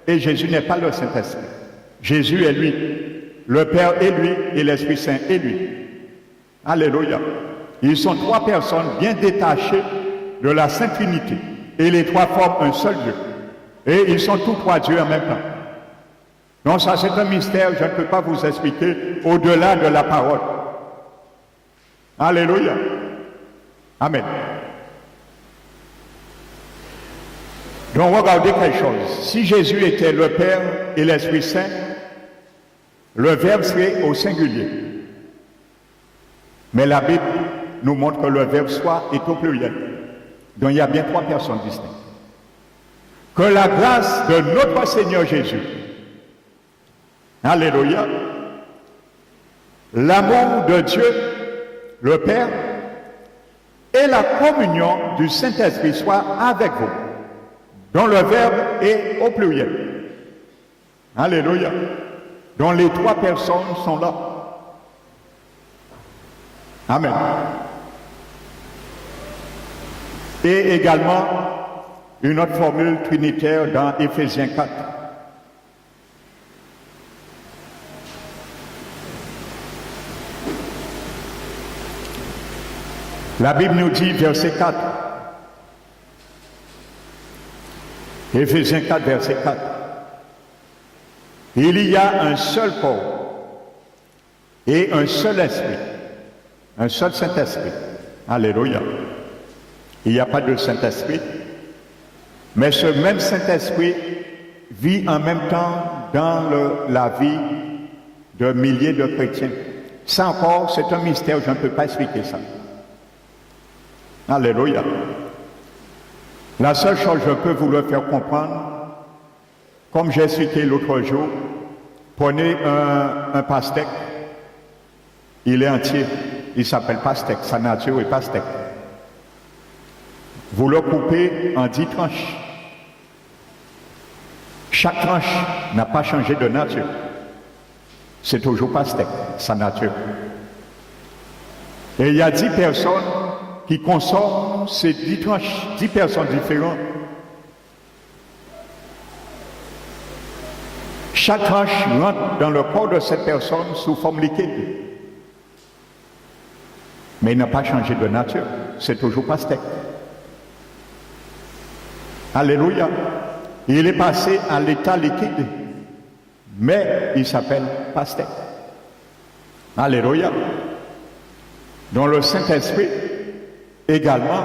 et Jésus n'est pas le Saint-Esprit. Jésus est lui. Le Père est lui et l'Esprit Saint est lui. Alléluia. Ils sont trois personnes bien détachées de la Sainte Trinité. Et les trois forment un seul Dieu. Et ils sont tous trois dieux en même temps. Donc ça, c'est un mystère, je ne peux pas vous expliquer au-delà de la parole. Alléluia. Amen. Donc regardez quelque chose. Si Jésus était le Père et l'Esprit Saint, le Verbe serait au singulier. Mais la Bible nous montre que le Verbe soit est au pluriel. Donc il y a bien trois personnes distinctes. Que la grâce de notre Seigneur Jésus, alléluia, l'amour de Dieu, le Père, et la communion du Saint-Esprit soient avec vous, dont le Verbe est au pluriel. Alléluia. Dont les trois personnes sont là. Amen. Et également, une autre formule trinitaire dans Éphésiens 4. La Bible nous dit, verset 4, Éphésiens 4, verset 4. Il y a un seul corps et un seul esprit, un seul Saint-Esprit. Alléluia. Il n'y a pas de Saint-Esprit, mais ce même Saint-Esprit vit en même temps dans la vie de milliers de chrétiens. Ça encore, c'est un mystère, je ne peux pas expliquer ça. Alléluia. La seule chose que je peux vous le faire comprendre, comme j'ai expliqué l'autre jour, prenez un pastèque, il est entier, il s'appelle pastèque, sa nature est pastèque. Vous le coupez en 10 tranches. Chaque tranche n'a pas changé de nature. C'est toujours pastèque, sa nature. Et il y a 10 personnes qui consomment ces 10 tranches, 10 personnes différentes. Chaque tranche rentre dans le corps de cette personne sous forme liquide. Mais il n'a pas changé de nature. C'est toujours pastèque. Alléluia. Il est passé à l'état liquide. Mais il s'appelle pastèque. Alléluia. Donc le Saint-Esprit également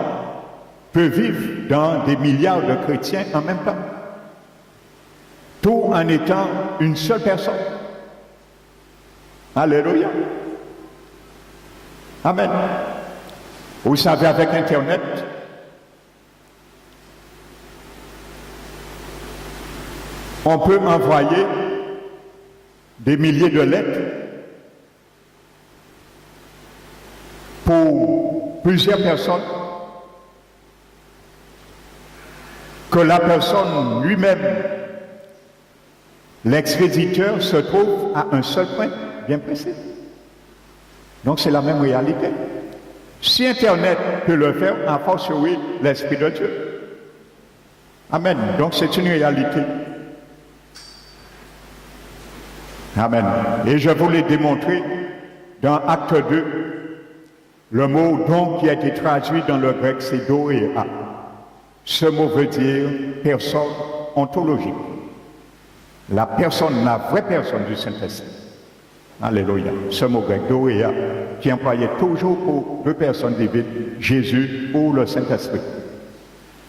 peut vivre dans des milliards de chrétiens en même temps. Tout en étant une seule personne. Alléluia. Amen. Vous savez, avec Internet, on peut envoyer des milliers de lettres pour plusieurs personnes que la personne lui-même, l'expéditeur, se trouve à un seul point bien précis. Donc c'est la même réalité. Si Internet peut le faire, en fortiori l'Esprit de Dieu. Amen. Donc c'est une réalité. Amen. Et je vous l'ai démontré dans Acte 2. Le mot don qui a été traduit dans le grec, c'est doéa. Ce mot veut dire personne ontologique. La personne, la vraie personne du Saint-Esprit. Alléluia. Ce mot grec, doéa, qui employait toujours pour deux personnes divines, Jésus ou le Saint-Esprit.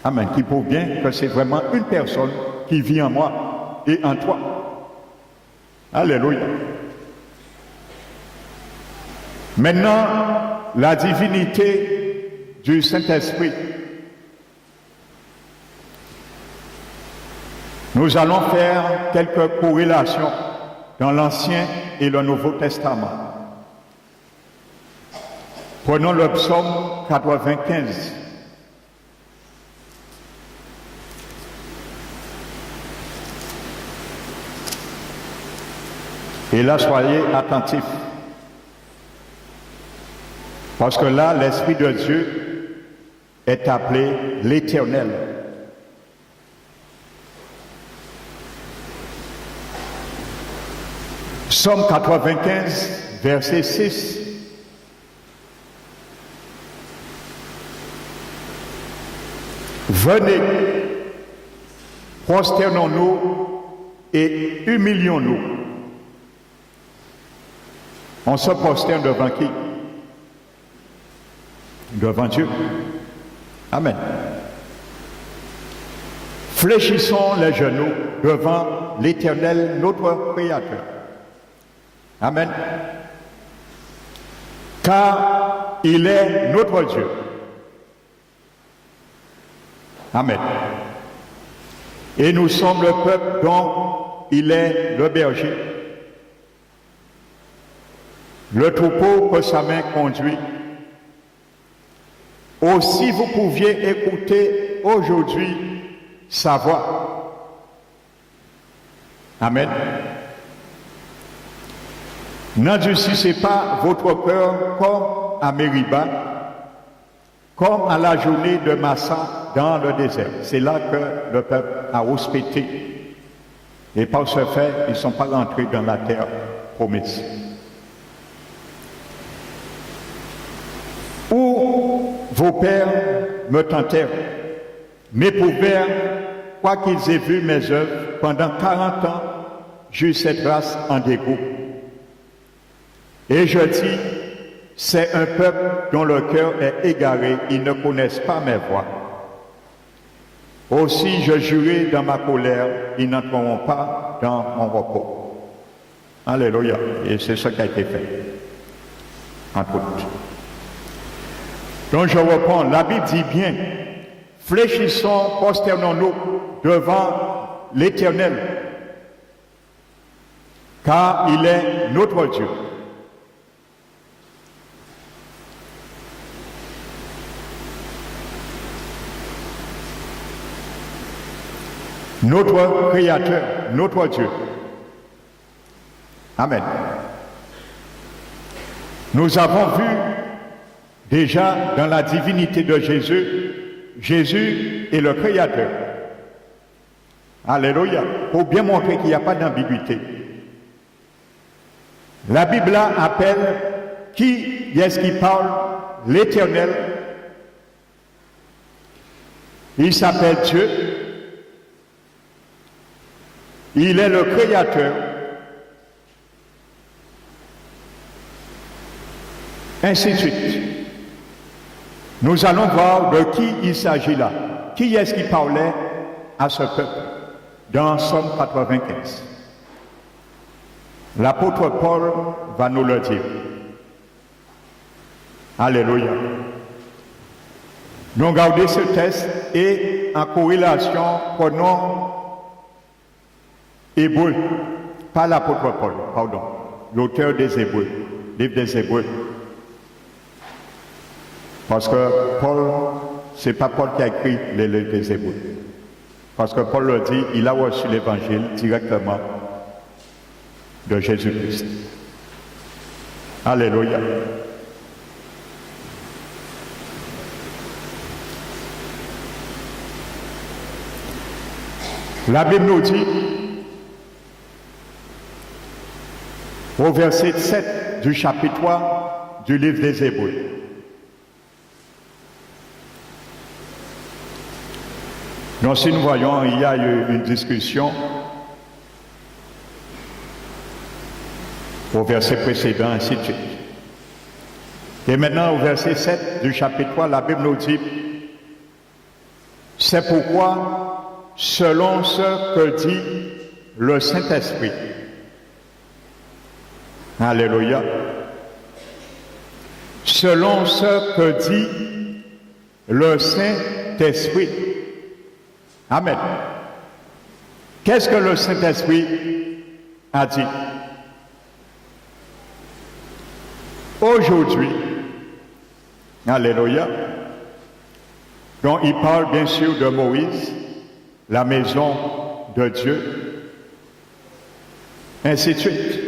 Amen. Qui prouve bien que c'est vraiment une personne qui vit en moi et en toi. Alléluia. Maintenant, la divinité du Saint-Esprit. Nous allons faire quelques corrélations dans l'Ancien et le Nouveau Testament. Prenons le psaume 95. Et là, soyez attentifs. Parce que là, l'Esprit de Dieu est appelé l'Éternel. Psaume 95, verset 6. Venez, prosternons-nous et humilions-nous. On se prosterne devant qui? Devant Dieu. Amen. Fléchissons les genoux devant l'Éternel, notre Créateur. Amen. Car il est notre Dieu. Amen. Et nous sommes le peuple dont il est le berger. Le troupeau que sa main conduit. Aussi vous pouviez écouter aujourd'hui sa voix. Amen. N'endurcissez pas votre cœur comme à Mériba, comme à la journée de Massa dans le désert. C'est là que le peuple a rouspété. Et par ce fait, ils ne sont pas rentrés dans la terre promise. Où vos pères me tentèrent, m'éprouvèrent quoiqu'ils aient vu mes œuvres pendant 40 ans, j'eus cette race en dégoût. Et je dis, c'est un peuple dont le cœur est égaré, ils ne connaissent pas mes voies. Aussi je jurai dans ma colère, ils n'entreront pas dans mon repos. Alléluia. Et c'est ce qui a été fait. Entre autres. Donc je reprends, la Bible dit bien, fléchissons, prosternons-nous devant l'Éternel, car il est notre Dieu. Notre Créateur, notre Dieu. Amen. Nous avons vu déjà dans la divinité de Jésus, Jésus est le Créateur. Alléluia. Pour bien montrer qu'il n'y a pas d'ambiguïté. La Bible appelle qui est-ce qui parle? L'Éternel. Il s'appelle Dieu. Il est le Créateur. Ainsi de suite. Nous allons voir de qui il s'agit là. Qui est-ce qui parlait à ce peuple dans Somme 95. L'apôtre Paul va nous le dire. Alléluia. Nous regardons ce texte et en corrélation, prenons Hébreux, pas l'apôtre Paul, pardon, l'auteur des Hébreux, livre des Hébreux. Parce que Paul, c'est pas Paul qui a écrit les livres des Hébreux. Parce que Paul le dit, il a reçu l'évangile directement de Jésus-Christ. Alléluia. La Bible nous dit, au verset 7 du chapitre 3 du livre des Hébreux, donc si nous voyons, il y a eu une discussion au verset précédent, ainsi de suite. Et maintenant, au verset 7 du chapitre 3, la Bible nous dit, c'est pourquoi, selon ce que dit le Saint-Esprit, alléluia, selon ce que dit le Saint-Esprit, amen. Qu'est-ce que le Saint-Esprit a dit? Aujourd'hui, alléluia, donc il parle bien sûr de Moïse, la maison de Dieu, ainsi de suite.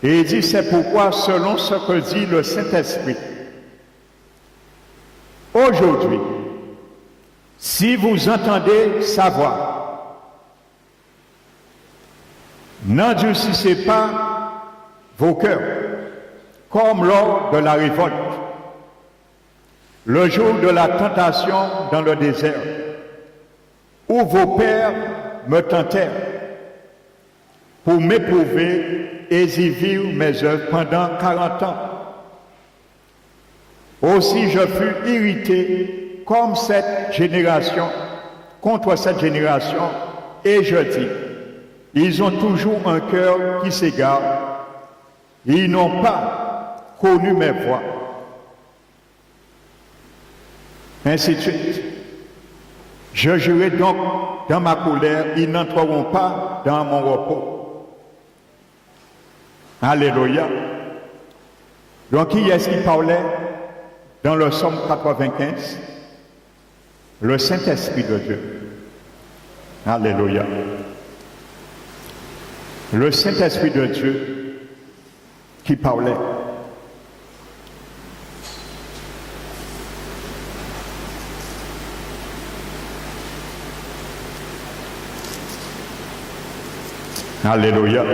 Et il dit, c'est pourquoi, selon ce que dit le Saint-Esprit, aujourd'hui, si vous entendez sa voix, n'endurcissez pas vos cœurs, comme lors de la révolte, le jour de la tentation dans le désert, où vos pères me tentèrent pour m'éprouver et y vivre mes œuvres pendant 40 ans. Aussi je fus irrité comme cette génération, contre cette génération, et je dis, ils ont toujours un cœur qui s'égare, ils n'ont pas connu mes voies. Ainsi de suite. Je jurai donc dans ma colère, ils n'entreront pas dans mon repos. Alléluia. Donc, qui est-ce qui parlait dans le Psaume 95? Le Saint-Esprit de Dieu. Alléluia. Le Saint-Esprit de Dieu qui parlait. Alléluia.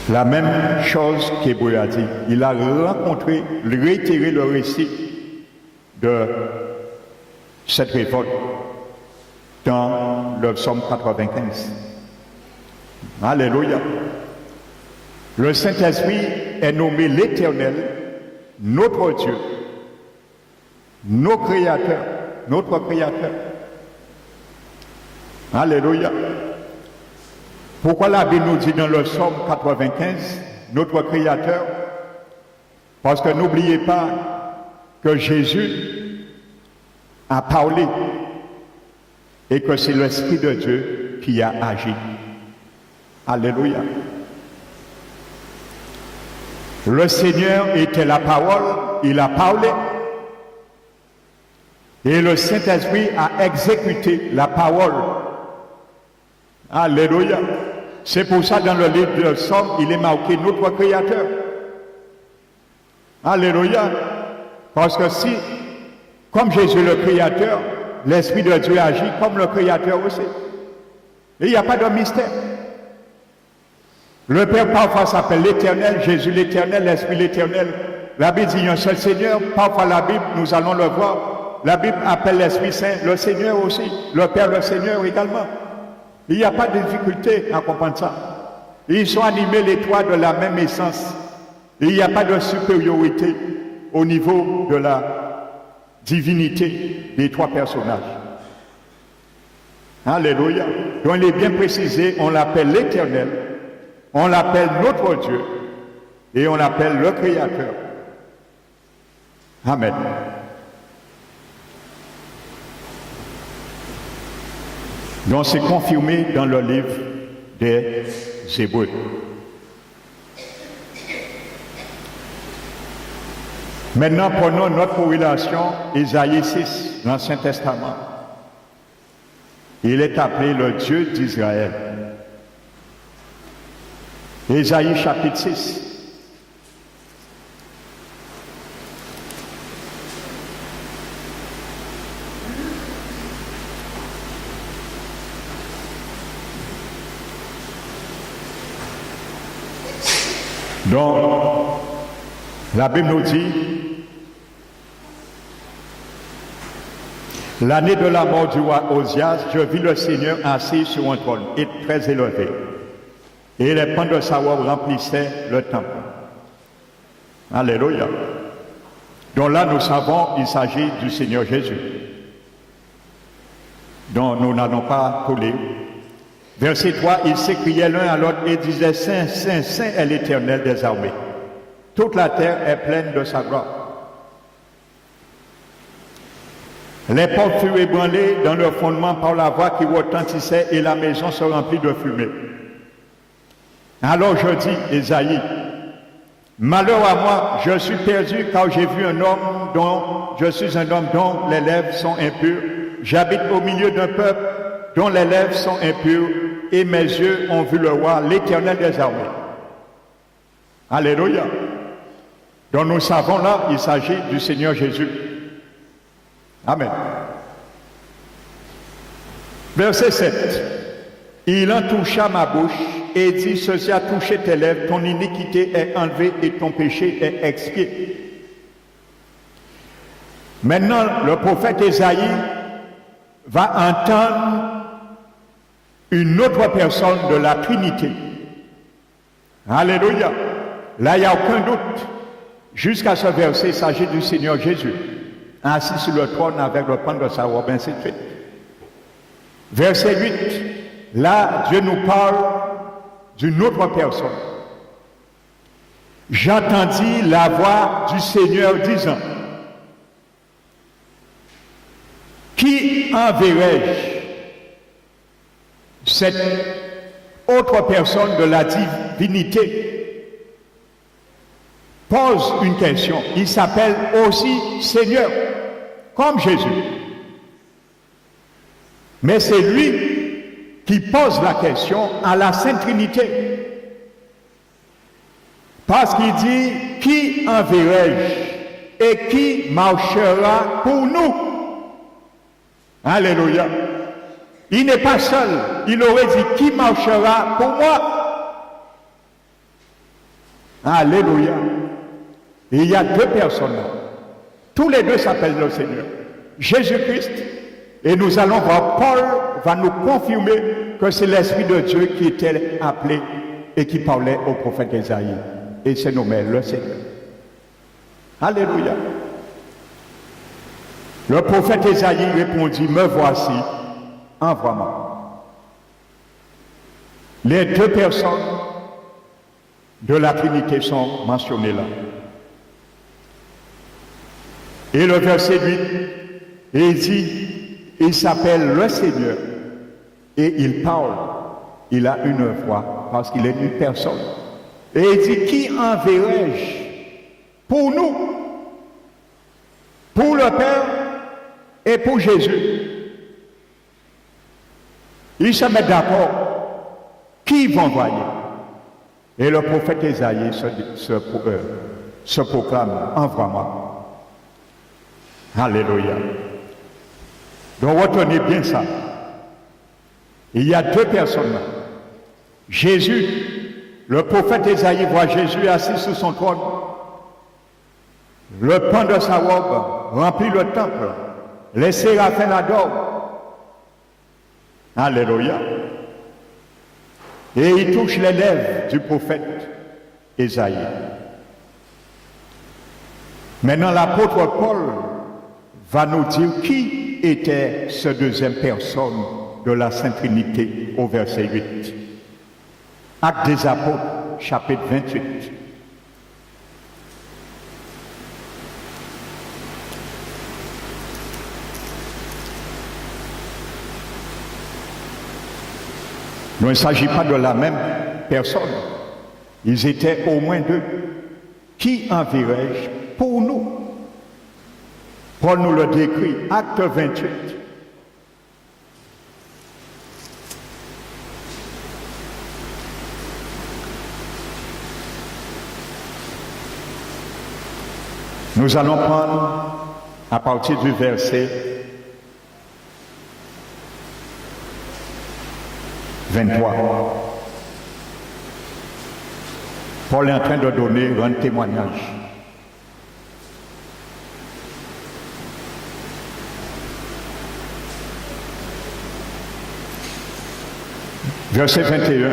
La même chose qu'Hébreu a dit. Il a rencontré, réitéré le récit de cette révolte dans le psaume 95. Alléluia. Le Saint-Esprit est nommé l'Éternel, notre Dieu, notre Créateur. Alléluia. Pourquoi la Bible nous dit dans le psaume 95, notre Créateur? Parce que n'oubliez pas que Jésus a parlé et que c'est l'Esprit de Dieu qui a agi. Alléluia. Le Seigneur était la parole, il a parlé, et le Saint-Esprit a exécuté la parole. Alléluia. C'est pour ça dans le livre de Psaume, il est marqué notre Créateur. Alléluia. Parce que si, comme Jésus le Créateur, l'Esprit de Dieu agit comme le Créateur aussi. Et il n'y a pas de mystère. Le Père parfois s'appelle l'Éternel, Jésus l'Éternel, l'Esprit l'Éternel. La Bible dit il y a un seul Seigneur. Parfois la Bible, nous allons le voir. La Bible appelle l'Esprit Saint le Seigneur aussi. Le Père le Seigneur également. Il n'y a pas de difficulté à comprendre ça. Ils sont animés les trois de la même essence. Il n'y a pas de supériorité au niveau de la divinité des trois personnages. Alléluia. Donc il est bien précisé, on l'appelle l'Éternel, on l'appelle notre Dieu et on l'appelle le Créateur. Amen. Donc c'est confirmé dans le livre des Hébreux. Maintenant, prenons notre corrélation, Isaïe 6, l'Ancien Testament. Il est appelé le Dieu d'Israël. Isaïe chapitre 6. Donc, la Bible nous dit, l'année de la mort du roi Osias, je vis le Seigneur assis sur un trône et très élevé, et les pans de sa robe remplissaient le temple. Alléluia. Donc là, nous savons, il s'agit du Seigneur Jésus, dont nous n'allons pas tout lire. Verset 3, ils s'écriaient l'un à l'autre et disaient, Saint, Saint, Saint est l'Éternel des armées. Toute la terre est pleine de sa gloire. Les portes furent ébranlées dans leur fondement par la voix qui retentissait et la maison se remplit de fumée. Alors je dis, Ésaïe, malheur à moi, je suis perdu car j'ai vu je suis un homme dont les lèvres sont impures. J'habite au milieu d'un peuple dont les lèvres sont impures et mes yeux ont vu le roi, l'Éternel des armées. Alléluia. Donc nous savons là, il s'agit du Seigneur Jésus. Amen. Verset 7. Il en toucha ma bouche et dit, ceci a touché tes lèvres, ton iniquité est enlevée et ton péché est expié. Maintenant, le prophète Ésaïe va entendre une autre personne de la Trinité. Alléluia. Là, il n'y a aucun doute. Jusqu'à ce verset, il s'agit du Seigneur Jésus, assis sur le trône avec le pan de sa robe, ainsi de suite. Verset 8, là, Dieu nous parle d'une autre personne. J'entendis la voix du Seigneur disant, qui enverrai-je? Cette autre personne de la divinité pose une question. Il s'appelle aussi Seigneur, comme Jésus. Mais c'est lui qui pose la question à la Sainte Trinité. Parce qu'il dit, qui enverrai-je et qui marchera pour nous? Alléluia. Il n'est pas seul. Il aurait dit, qui marchera pour moi? Alléluia. Et il y a deux personnes. Tous les deux s'appellent le Seigneur. Jésus-Christ, et nous allons voir, Paul va nous confirmer que c'est l'Esprit de Dieu qui était appelé et qui parlait au prophète Ésaïe. Et c'est nommé le Seigneur. Alléluia. Le prophète Ésaïe répondit, me voici, envoie-moi. Les deux personnes de la Trinité sont mentionnées là. Et le verset 8, il dit, il s'appelle le Seigneur et il parle. Il a une voix parce qu'il est une personne. Et il dit, qui enverrai-je pour nous, pour le Père et pour Jésus? Ils se mettent d'accord. Qui vont envoyer? Et le prophète Ésaïe se proclame, envoie-moi. Alléluia. Donc retenez bien ça. Il y a deux personnes là. Jésus, le prophète Ésaïe voit Jésus assis sur son trône. Le pan de sa robe remplit le temple. Les séraphins l'adorent. Alléluia. Et il touche les lèvres du prophète Ésaïe. Maintenant, l'apôtre Paul va nous dire qui était ce deuxième personne de la Sainte Trinité au verset 8. Actes des Apôtres, chapitre 28. Il ne s'agit pas de la même personne. Ils étaient au moins deux. Qui enverrai-je pour nous? Paul nous le décrit, acte 28. Nous allons prendre à partir du verset 23. Paul est en train de donner un témoignage. Verset 21.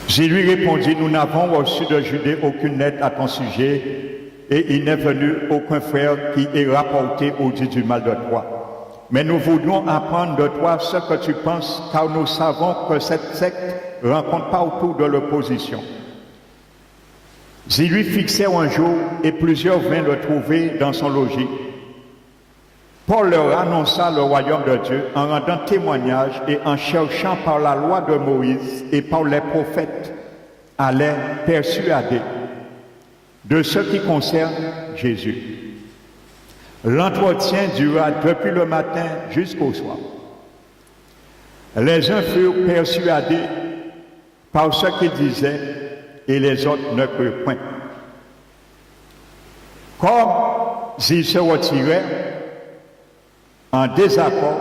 J'ai lui répondit, nous n'avons reçu de Judée aucune lettre à ton sujet, et il n'est venu aucun frère qui ait rapporté ou dit du mal de toi. Mais nous voudrions apprendre de toi ce que tu penses, car nous savons que cette secte rencontre partout de l'opposition. J'ai lui fixait un jour, et plusieurs vinrent le trouver dans son logis. Paul leur annonça le royaume de Dieu en rendant témoignage et en cherchant par la loi de Moïse et par les prophètes à les persuader de ce qui concerne Jésus. L'entretien dura depuis le matin jusqu'au soir. Les uns furent persuadés par ce qu'ils disaient et les autres ne crurent point. Comme ils se retiraient, en désaccord,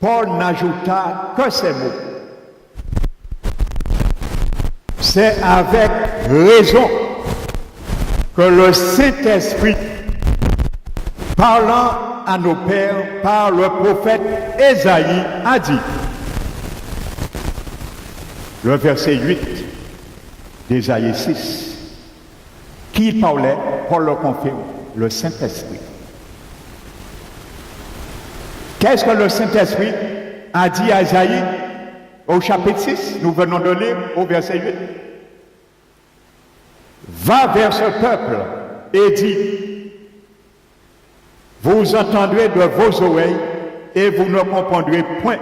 Paul n'ajouta que ces mots. C'est avec raison que le Saint-Esprit, parlant à nos pères par le prophète Ésaïe, a dit. Le verset 8 d'Ésaïe 6. Qui parlait, Paul le confirme, le Saint-Esprit. Qu'est-ce que le Saint-Esprit a dit à Ésaïe au chapitre 6, nous venons de lire au verset 8. Va vers ce peuple et dis, vous entendrez de vos oreilles et vous ne comprendrez point.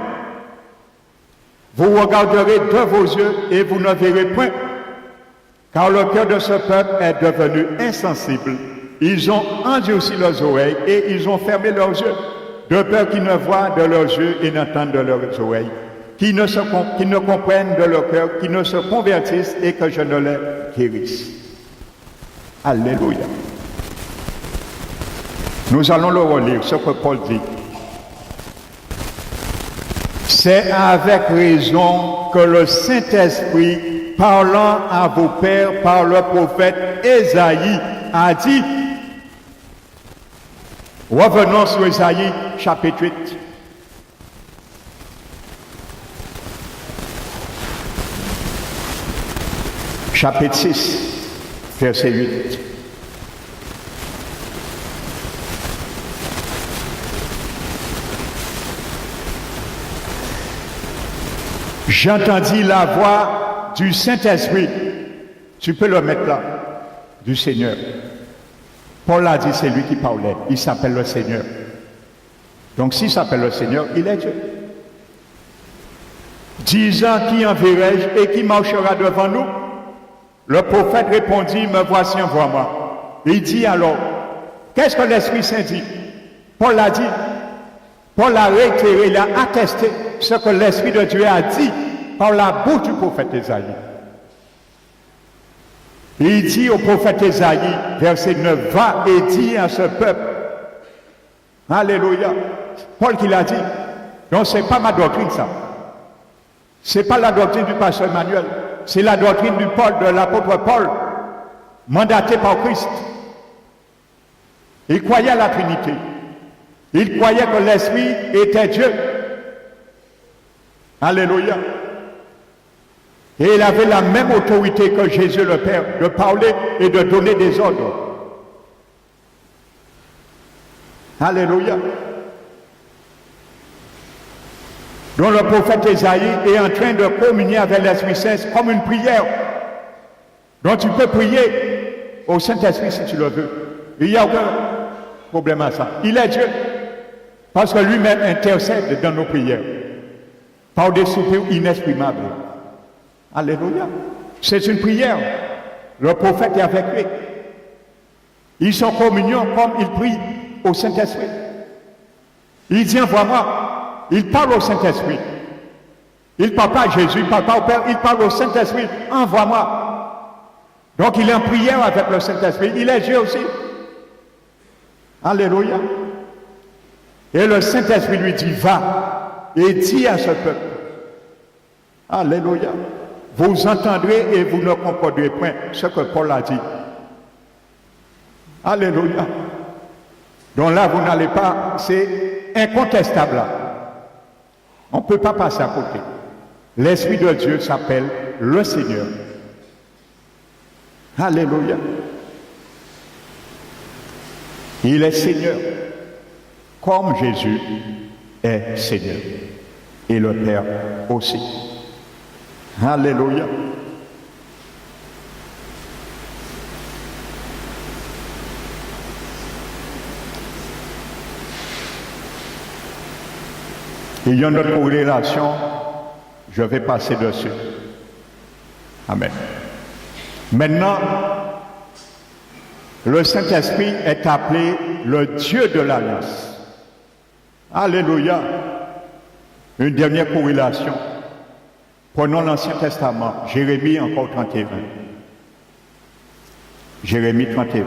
Vous regarderez de vos yeux et vous ne verrez point. Car le cœur de ce peuple est devenu insensible. Ils ont endurci leurs oreilles et ils ont fermé leurs yeux. De peur qu'ils ne voient de leurs yeux et n'entendent de leurs oreilles, qu'ils ne comprennent de leur cœur, qu'ils ne se convertissent et que je ne les guérisse. Alléluia. Nous allons le relire, ce que Paul dit. C'est avec raison que le Saint-Esprit parlant à vos pères par le prophète Ésaïe, a dit, revenons sur Ésaïe chapitre 8. Chapitre 6, verset 8. J'entendis la voix du Saint-Esprit. Tu peux le mettre là, du Seigneur. Paul a dit, c'est lui qui parlait. Il s'appelle le Seigneur. Donc s'il s'appelle le Seigneur, il est Dieu. Disant, qui enverrai-je et qui marchera devant nous? Le prophète répondit, me voici, envoie-moi. Il dit alors, qu'est-ce que l'Esprit Saint dit? Paul l'a dit. Paul a réitéré, il a attesté ce que l'Esprit de Dieu a dit par la bouche du prophète Ésaïe. Il dit au prophète Ésaïe, verset 9, va et dis à ce peuple. Alléluia. Paul qui l'a dit. Donc ce n'est pas ma doctrine ça. Ce n'est pas la doctrine du pasteur Emmanuel. C'est la doctrine du Paul, de l'apôtre Paul, mandaté par Christ. Il croyait à la Trinité. Il croyait que l'Esprit était Dieu. Alléluia. Et il avait la même autorité que Jésus le Père, de parler et de donner des ordres. Alléluia. Donc le prophète Ésaïe est en train de communier avec l'Esprit Saint comme une prière. Donc tu peux prier au Saint-Esprit si tu le veux. Il n'y a aucun problème à ça. Il est Dieu. Parce que lui-même intercède dans nos prières. Par des soupirs inexprimables. Alléluia. C'est une prière. Le prophète est avec lui. Ils sont en communion comme il prie au Saint-Esprit. Il dit, envoie-moi. Il parle au Saint-Esprit. Il ne parle pas à Jésus, il ne parle pas au Père, il parle au Saint-Esprit. Envoie-moi. Donc il est en prière avec le Saint-Esprit. Il est Dieu aussi. Alléluia. Et le Saint-Esprit lui dit, va et dis à ce peuple. Alléluia. Vous entendrez et vous ne comprendrez point ce que Paul a dit. Alléluia. Donc là, vous n'allez pas, c'est incontestable là. On ne peut pas passer à côté. L'Esprit de Dieu s'appelle le Seigneur. Alléluia. Il est Seigneur. Comme Jésus est Seigneur. Et le Père aussi. Alléluia. Il y a notre corrélation, je vais passer dessus. Amen. Maintenant, le Saint-Esprit est appelé le Dieu de l'Alliance. Alléluia. Une dernière corrélation. Prenons l'Ancien Testament, Jérémie encore 31. Jérémie 31.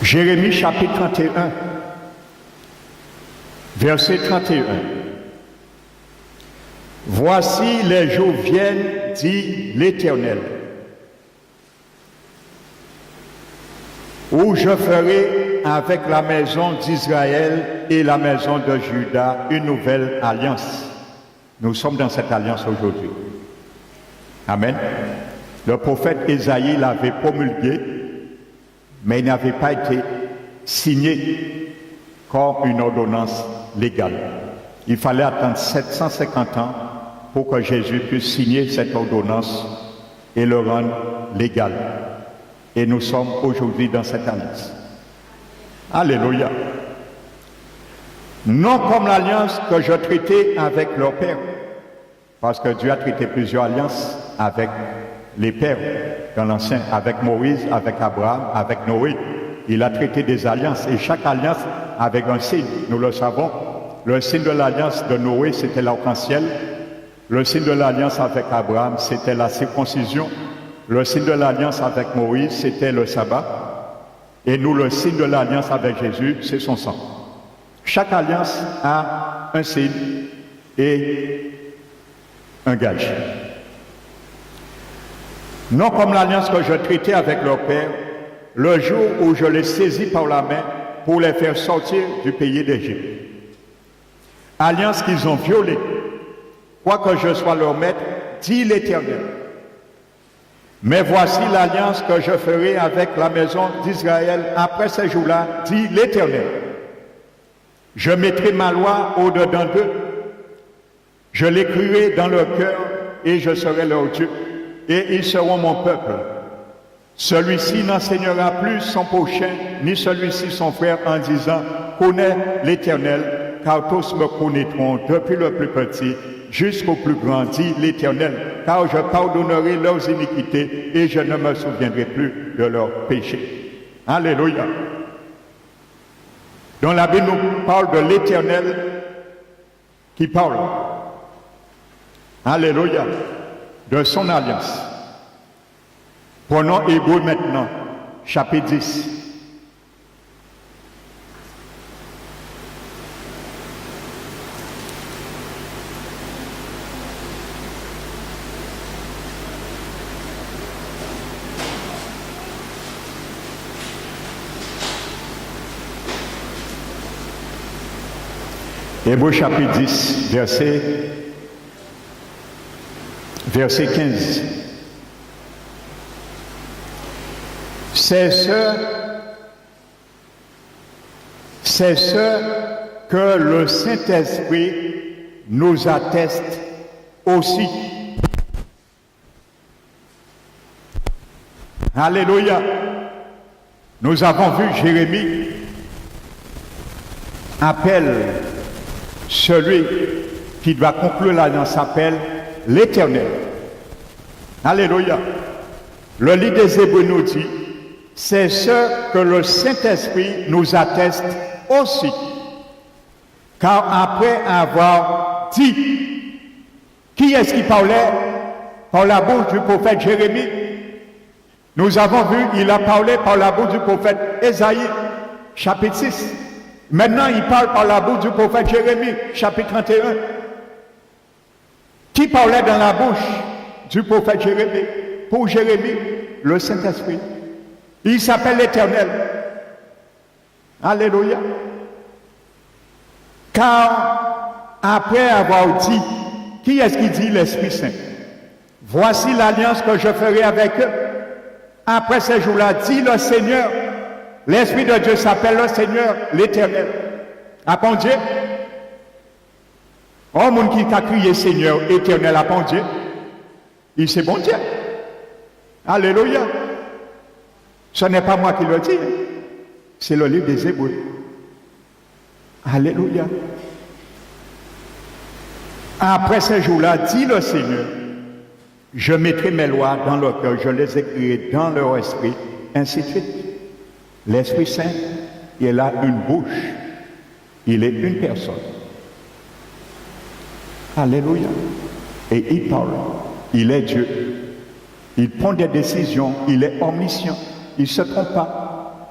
Jérémie chapitre 31, verset 31. Voici les jours viennent, dit l'Éternel, où je ferai avec la maison d'Israël et la maison de Juda une nouvelle alliance. Nous sommes dans cette alliance aujourd'hui. Amen. Le prophète Ésaïe l'avait promulgué, mais il n'avait pas été signé comme une ordonnance légale. Il fallait attendre 750 ans pour que Jésus puisse signer cette ordonnance et le rendre légal. Et nous sommes aujourd'hui dans cette alliance. Alléluia. Non comme l'alliance que je traitais avec leur père, parce que Dieu a traité plusieurs alliances avec les pères dans l'Ancien, avec Moïse, avec Abraham, avec Noé. Il a traité des alliances et chaque alliance avec un signe, nous le savons. Le signe de l'alliance de Noé, c'était l'arc-en-ciel. Le signe de l'alliance avec Abraham, c'était la circoncision. Le signe de l'alliance avec Moïse, c'était le sabbat. Et nous, le signe de l'alliance avec Jésus, c'est son sang. Chaque alliance a un signe et un gage. Non comme l'alliance que je traitais avec leur père, le jour où je les saisis par la main pour les faire sortir du pays d'Égypte. Alliance qu'ils ont violée. Quoique je sois leur maître, dit l'Éternel. Mais voici l'alliance que je ferai avec la maison d'Israël après ces jours-là, dit l'Éternel. Je mettrai ma loi au-dedans d'eux. Je l'écrirai dans leur cœur et je serai leur Dieu. Et ils seront mon peuple. Celui-ci n'enseignera plus son prochain, ni celui-ci son frère en disant « Connais l'Éternel, car tous me connaîtront, depuis le plus petit jusqu'au plus grand, dit l'Éternel, car je pardonnerai leurs iniquités et je ne me souviendrai plus de leurs péchés. » Alléluia. Donc la Bible nous parle de l'Éternel qui parle. Alléluia. De son alliance. Prenons Hébreux maintenant, chapitre 10. Hébreux chapitre 10, verset 15. C'est ce que le Saint-Esprit nous atteste aussi. Alléluia. Nous avons vu Jérémie appelle celui qui doit conclure l'alliance s'appelle l'Éternel. Alléluia. Le livre des Hébreux nous dit, c'est ce que le Saint-Esprit nous atteste aussi. Car après avoir dit, qui est-ce qui parlait par la bouche du prophète Jérémie? Nous avons vu, il a parlé par la bouche du prophète Ésaïe, chapitre 6. Maintenant, il parle par la bouche du prophète Jérémie, chapitre 31. Qui parlait dans la bouche du prophète Jérémie? Pour Jérémie, le Saint-Esprit. Il s'appelle l'Éternel. Alléluia. Car après avoir dit, qui est-ce qui dit l'Esprit Saint? Voici l'alliance que je ferai avec eux. Après ces jours-là, dit le Seigneur. L'Esprit de Dieu s'appelle le Seigneur, l'Éternel. Appon Dieu. Un monde qui a crié Seigneur, Éternel, appon Dieu. Il c'est bon Dieu. Alléluia. Ce n'est pas moi qui le dis. C'est le livre des Hébreux. Alléluia. Après ces jours-là, dit le Seigneur, je mettrai mes lois dans leur cœur, je les écrirai dans leur esprit, ainsi de suite. L'Esprit Saint, il a une bouche, il est une personne. Alléluia. Et il parle, il est Dieu. Il prend des décisions, il est omniscient, il ne se trompe pas.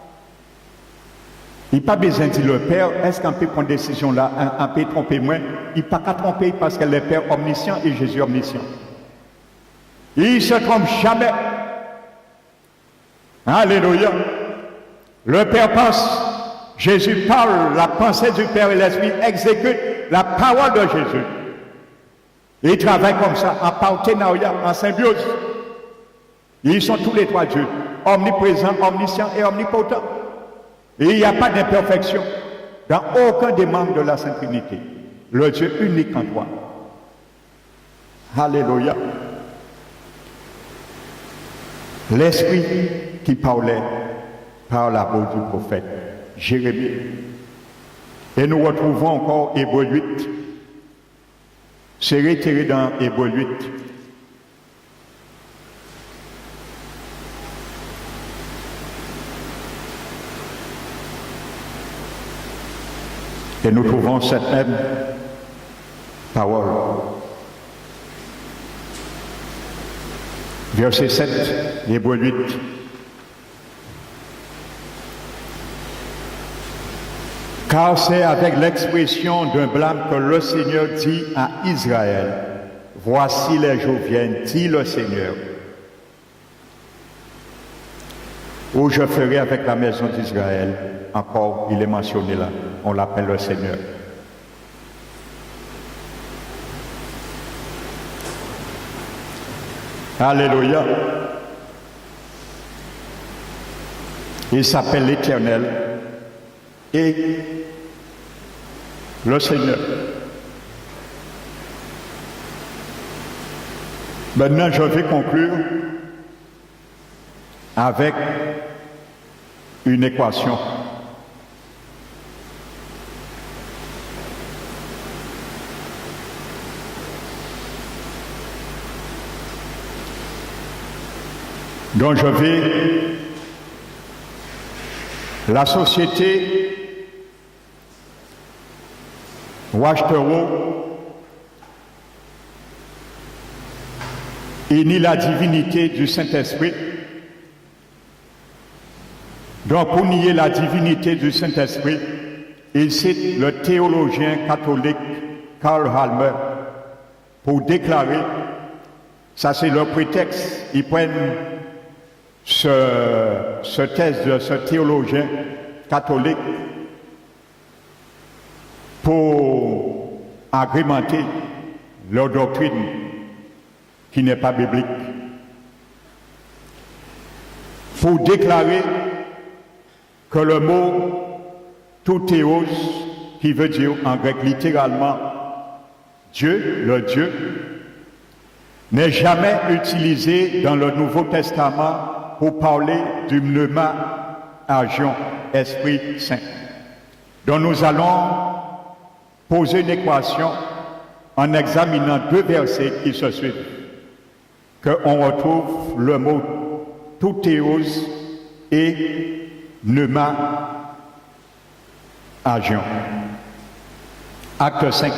Il n'a pas besoin de dire le Père, est-ce qu'on peut prendre des décisions là, on peut tromper moins? Il n'a pas qu'à tromper parce que le Père omniscient et Jésus omniscient. Il ne se trompe jamais. Alléluia. Le Père pense, Jésus parle, la pensée du Père et l'Esprit exécute la parole de Jésus. Ils travaillent comme ça, en partenariat, en symbiose. Ils sont tous les trois dieux, omniprésents, omniscients et omnipotents. Et il n'y a pas d'imperfection dans aucun des membres de la Sainte Trinité. Le Dieu unique en toi. Alléluia. L'Esprit qui parlait par la bouche du prophète Jérémie. Et nous retrouvons encore Hébreux 8. C'est réitéré dans Hébreux 8. Et nous trouvons cette même parole. Verset 7, Hébreux 8. Car c'est avec l'expression d'un blâme que le Seigneur dit à Israël, « Voici les jours viennent, dit le Seigneur, où je ferai avec la maison d'Israël. » Encore, il est mentionné là, on l'appelle le Seigneur. Alléluia. Il s'appelle l'Éternel et le Seigneur. Maintenant, je vais conclure avec une équation. Donc je vais, la société Watchtower nie la divinité du Saint-Esprit. Donc pour nier la divinité du Saint-Esprit, il cite le théologien catholique Karl Halmer pour déclarer, ça c'est leur prétexte, ils prennent ce texte de ce théologien catholique pour agrémenter leur doctrine qui n'est pas biblique. Pour déclarer que le mot tout théos, qui veut dire en grec littéralement Dieu, le Dieu, n'est jamais utilisé dans le Nouveau Testament pour parler du pneuma agion, Esprit Saint. Donc nous allons poser une équation en examinant deux versets qui se suivent, qu'on retrouve le mot tout théos et pneuma agion. Acte 5.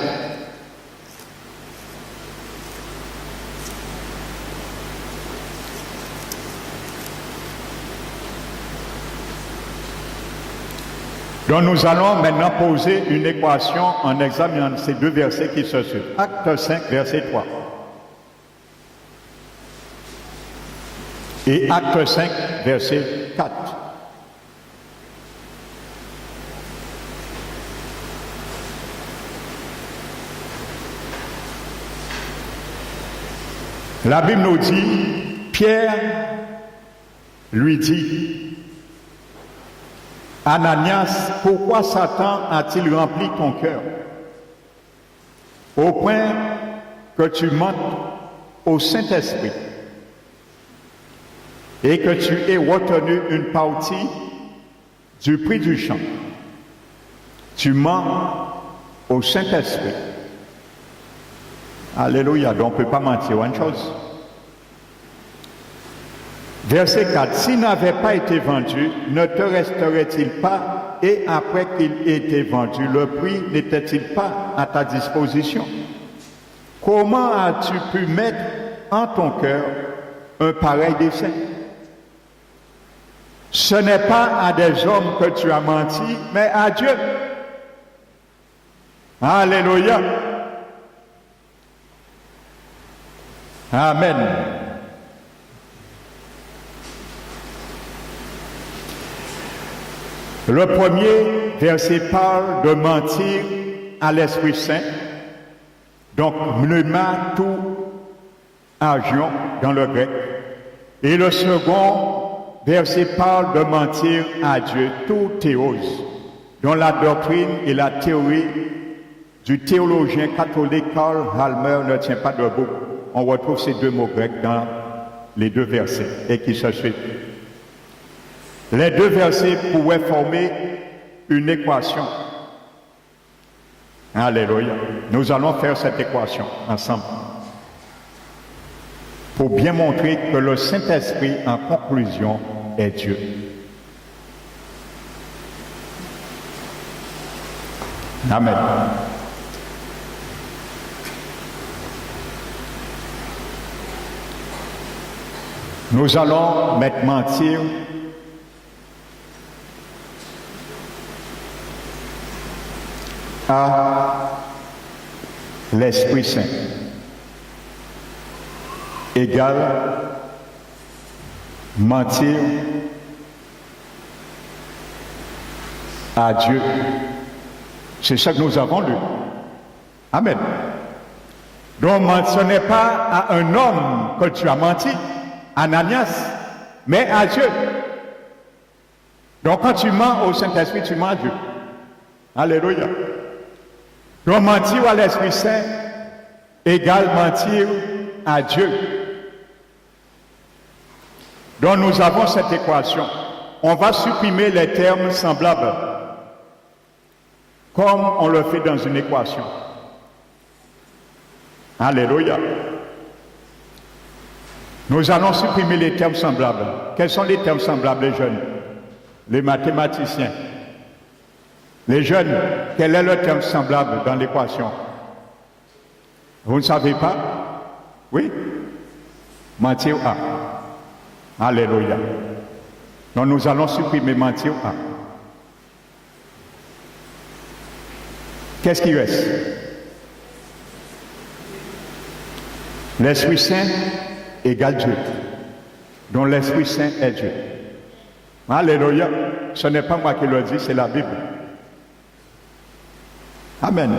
Donc nous allons maintenant poser une équation en examinant ces deux versets qui se suivent. Acte 5, verset 3. Et Acte 5, verset 4. La Bible nous dit, Pierre lui dit, Ananias, pourquoi Satan a-t-il rempli ton cœur au point que tu mentes au Saint-Esprit et que tu aies retenu une partie du prix du champ? Tu mens au Saint-Esprit. Alléluia, donc on ne peut pas mentir une chose. Verset 4. S'il n'avait pas été vendu, ne te resterait-il pas, et après qu'il ait été vendu, le prix n'était-il pas à ta disposition? Comment as-tu pu mettre en ton cœur un pareil dessein? Ce n'est pas à des hommes que tu as menti, mais à Dieu. Alléluia. Amen. Le premier verset parle de mentir à l'Esprit Saint, donc pneuma tout agion dans le grec. Et le second verset parle de mentir à Dieu, tout théos, dont la doctrine et la théorie du théologien catholique Karl Halmer ne tient pas debout. On retrouve ces deux mots grecs dans les deux versets et qui se suivent. Les deux versets pouvaient former une équation. Alléluia. Nous allons faire cette équation ensemble pour bien montrer que le Saint-Esprit, en conclusion, est Dieu. Amen. Nous allons mettre mentir à l'Esprit Saint égale mentir à Dieu. C'est ça que nous avons lu. Amen. Donc, ce n'est pas à un homme que tu as menti, Ananias, mais à Dieu. Donc, quand tu mens au Saint-Esprit, tu mens à Dieu. Alléluia. Donc, mentir à l'Esprit Saint égale mentir à Dieu. Donc, nous avons cette équation. On va supprimer les termes semblables, comme on le fait dans une équation. Alléluia. Nous allons supprimer les termes semblables. Quels sont les termes semblables, les jeunes? Les mathématiciens. Les jeunes, quel est le terme semblable dans l'équation? Vous ne savez pas? Oui? Mentir à. Alléluia. Donc nous allons supprimer mentir à. Qu'est-ce qui reste? L'Esprit Saint égale Dieu. Donc l'Esprit Saint est Dieu. Alléluia. Ce n'est pas moi qui le dis, c'est la Bible. Amen.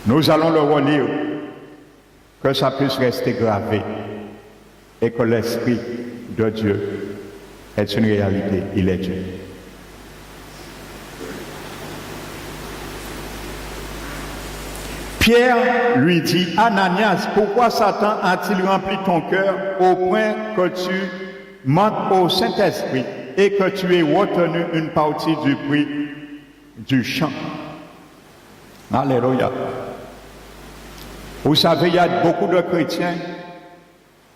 Nous allons le relire, que ça puisse rester gravé et que l'Esprit de Dieu est une réalité. Il est Dieu. Pierre lui dit, Ananias, pourquoi Satan a-t-il rempli ton cœur au point que tu mentes au Saint-Esprit et que tu aies retenu une partie du prix du champ? Alléluia. Vous savez, il y a beaucoup de chrétiens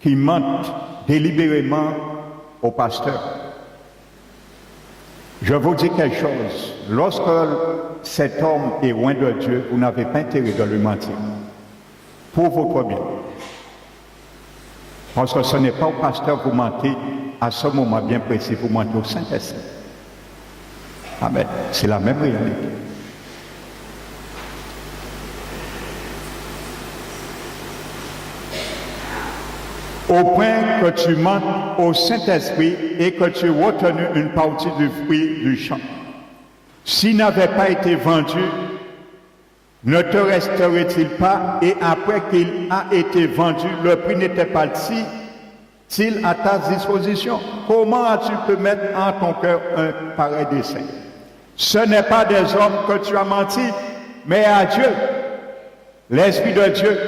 qui mentent délibérément au pasteur. Je vous dis quelque chose. Lorsque cet homme est loin de Dieu, vous n'avez pas intérêt de lui mentir. Pour votre bien. Parce que ce n'est pas au pasteur que vous mentez à ce moment bien précis, vous mentez au Saint-Esprit. Amen. C'est la même réalité. Au point que tu mentes au Saint-Esprit et que tu aies retenu une partie du fruit du champ. S'il n'avait pas été vendu, ne te resterait-il pas, et après qu'il a été vendu, le prix n'était pas il à ta disposition? Comment as-tu pu mettre en ton cœur un pareil dessein? Ce n'est pas des hommes que tu as menti, mais à Dieu, l'Esprit de Dieu.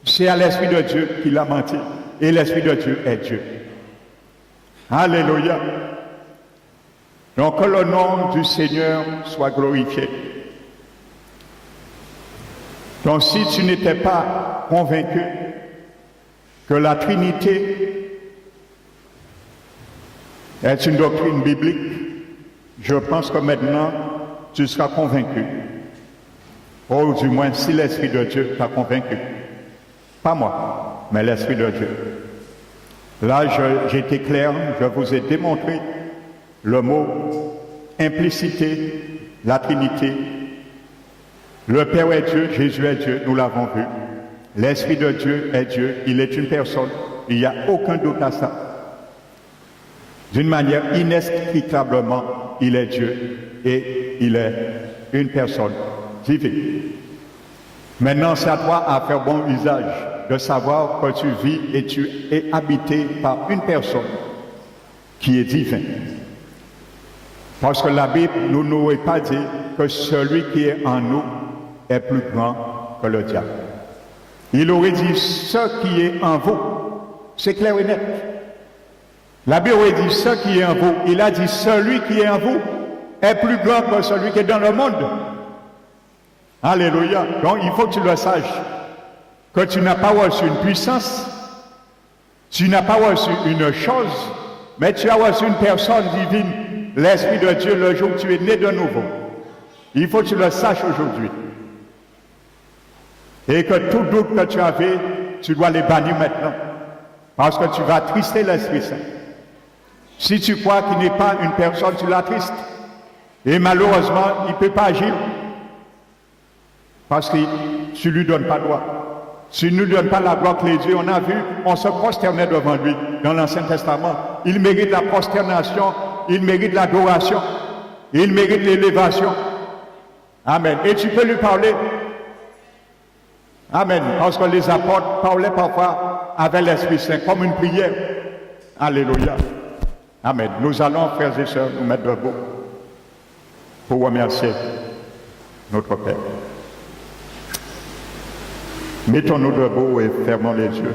C'est à l'Esprit de Dieu qu'il a menti. Et l'Esprit de Dieu est Dieu. Alléluia. Donc que le nom du Seigneur soit glorifié. Donc si tu n'étais pas convaincu que la Trinité est une doctrine biblique, je pense que maintenant tu seras convaincu. Ou du moins si l'Esprit de Dieu t'a convaincu. Pas moi, mais l'Esprit de Dieu. Là, j'ai été clair, je vous ai démontré le mot implicité, la Trinité. Le Père est Dieu, Jésus est Dieu, nous l'avons vu. L'Esprit de Dieu est Dieu, il est une personne. Il n'y a aucun doute à ça. D'une manière inexplicablement, il est Dieu et il est une personne divine. Maintenant, c'est à toi à faire bon usage de savoir que tu vis et tu es habité par une personne qui est divine. Parce que la Bible ne nous aurait pas dit que celui qui est en nous est plus grand que le diable. Il aurait dit ce qui est en vous. C'est clair et net. La Bible aurait dit ce qui est en vous. Il a dit celui qui est en vous est plus grand que celui qui est dans le monde. Alléluia. Donc il faut que tu le saches. Que tu n'as pas reçu une puissance, tu n'as pas reçu une chose, mais tu as reçu une personne divine, l'Esprit de Dieu, le jour où tu es né de nouveau. Il faut que tu le saches aujourd'hui. Et que tout doute que tu avais, tu dois les bannir maintenant. Parce que tu vas attrister l'Esprit Saint. Si tu crois qu'il n'est pas une personne, tu l'attristes. Et malheureusement, il ne peut pas agir. Parce que tu ne lui donnes pas droit. Tu ne lui donnes pas la gloire que les dieux. On a vu, on se prosternait devant lui dans l'Ancien Testament. Il mérite la prosternation, il mérite l'adoration, il mérite l'élévation. Amen. Et tu peux lui parler. Amen. Parce que les apôtres parlaient parfois avec l'Esprit Saint comme une prière. Alléluia. Amen. Nous allons, frères et sœurs, nous mettre debout pour remercier notre Père. Mettons-nous debout et fermons les yeux.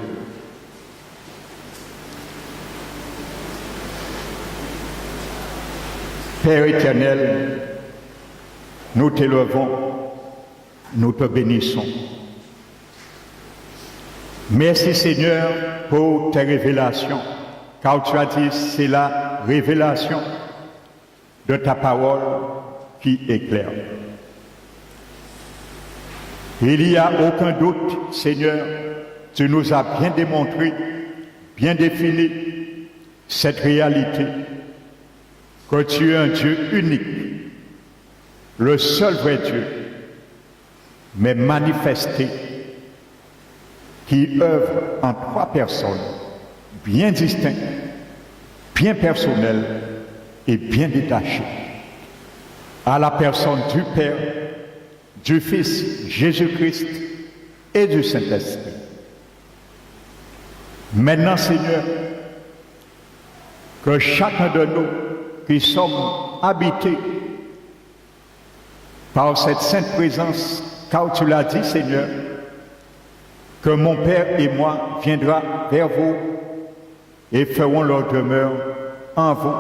Père éternel, nous t'élevons, nous te bénissons. Merci Seigneur pour tes révélations, car tu as dit c'est la révélation de ta parole qui éclaire. Il n'y a aucun doute, Seigneur, tu nous as bien démontré, bien défini cette réalité, que tu es un Dieu unique, le seul vrai Dieu, mais manifesté, qui œuvre en trois personnes, bien distinctes, bien personnelles et bien détachées, à la personne du Père, du Fils Jésus-Christ et du Saint-Esprit. Maintenant, Seigneur, que chacun de nous qui sommes habités par cette sainte présence, car tu l'as dit, Seigneur, que mon Père et moi viendra vers vous et feront leur demeure en vous,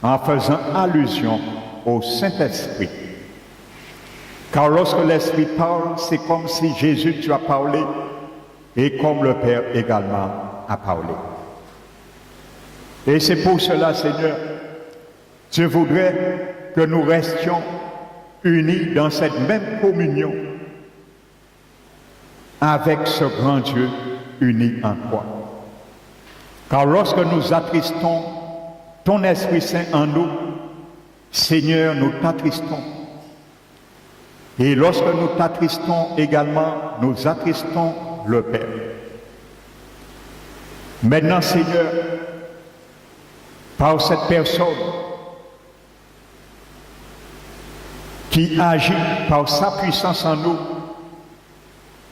en faisant allusion au Saint-Esprit. Car lorsque l'Esprit parle, c'est comme si Jésus tu as parlé et comme le Père également a parlé. Et c'est pour cela, Seigneur, je voudrais que nous restions unis dans cette même communion avec ce grand Dieu uni en toi. Car lorsque nous attristons ton Esprit Saint en nous, Seigneur, nous t'attristons. Et lorsque nous t'attristons également, nous attristons le Père. Maintenant, Seigneur, par cette personne qui agit par sa puissance en nous,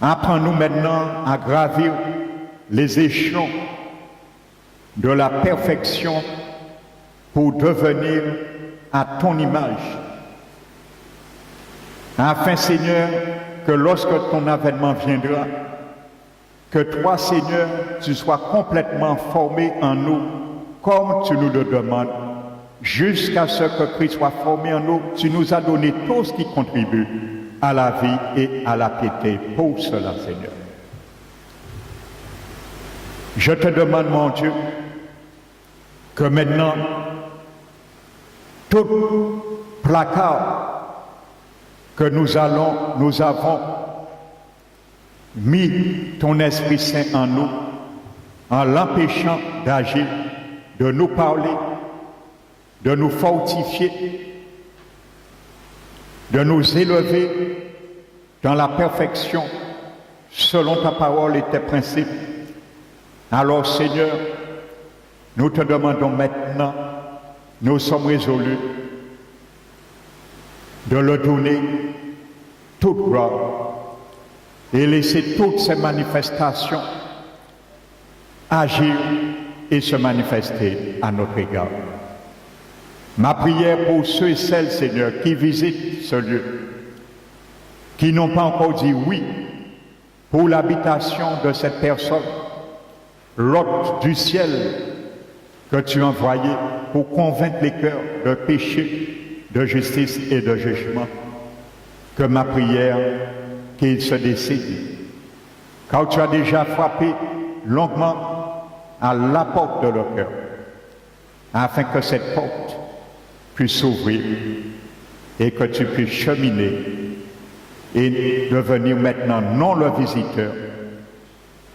apprends-nous maintenant à gravir les échelons de la perfection pour devenir à ton image. Afin, Seigneur, que lorsque ton avènement viendra, que toi, Seigneur, tu sois complètement formé en nous, comme tu nous le demandes, jusqu'à ce que Christ soit formé en nous. Tu nous as donné tout ce qui contribue à la vie et à la piété. Pour cela, Seigneur. Je te demande, mon Dieu, que maintenant, tout placard que nous avons mis ton Esprit Saint en nous, en l'empêchant d'agir, de nous parler, de nous fortifier, de nous élever dans la perfection selon ta parole et tes principes. Alors Seigneur, nous te demandons maintenant, nous sommes résolus de le donner toute gloire et laisser toutes ces manifestations agir et se manifester à notre égard. Ma prière pour ceux et celles, Seigneur, qui visitent ce lieu, qui n'ont pas encore dit oui pour l'habitation de cette personne, l'hôte du ciel que tu as envoyé pour convaincre les cœurs de péché, de justice et de jugement, que ma prière, qu'il se décide, car tu as déjà frappé longuement à la porte de leur cœur, afin que cette porte puisse s'ouvrir et que tu puisses cheminer et devenir maintenant non le visiteur,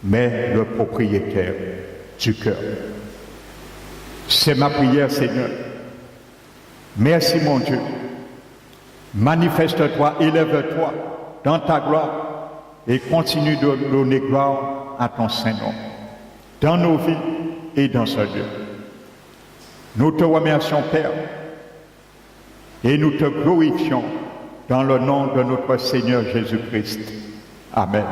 mais le propriétaire du cœur. C'est ma prière, Seigneur. Merci, mon Dieu. Manifeste-toi, élève-toi dans ta gloire et continue de donner gloire à ton Saint-Nom, dans nos vies et dans ce lieu. Nous te remercions, Père, et nous te glorifions dans le nom de notre Seigneur Jésus-Christ. Amen.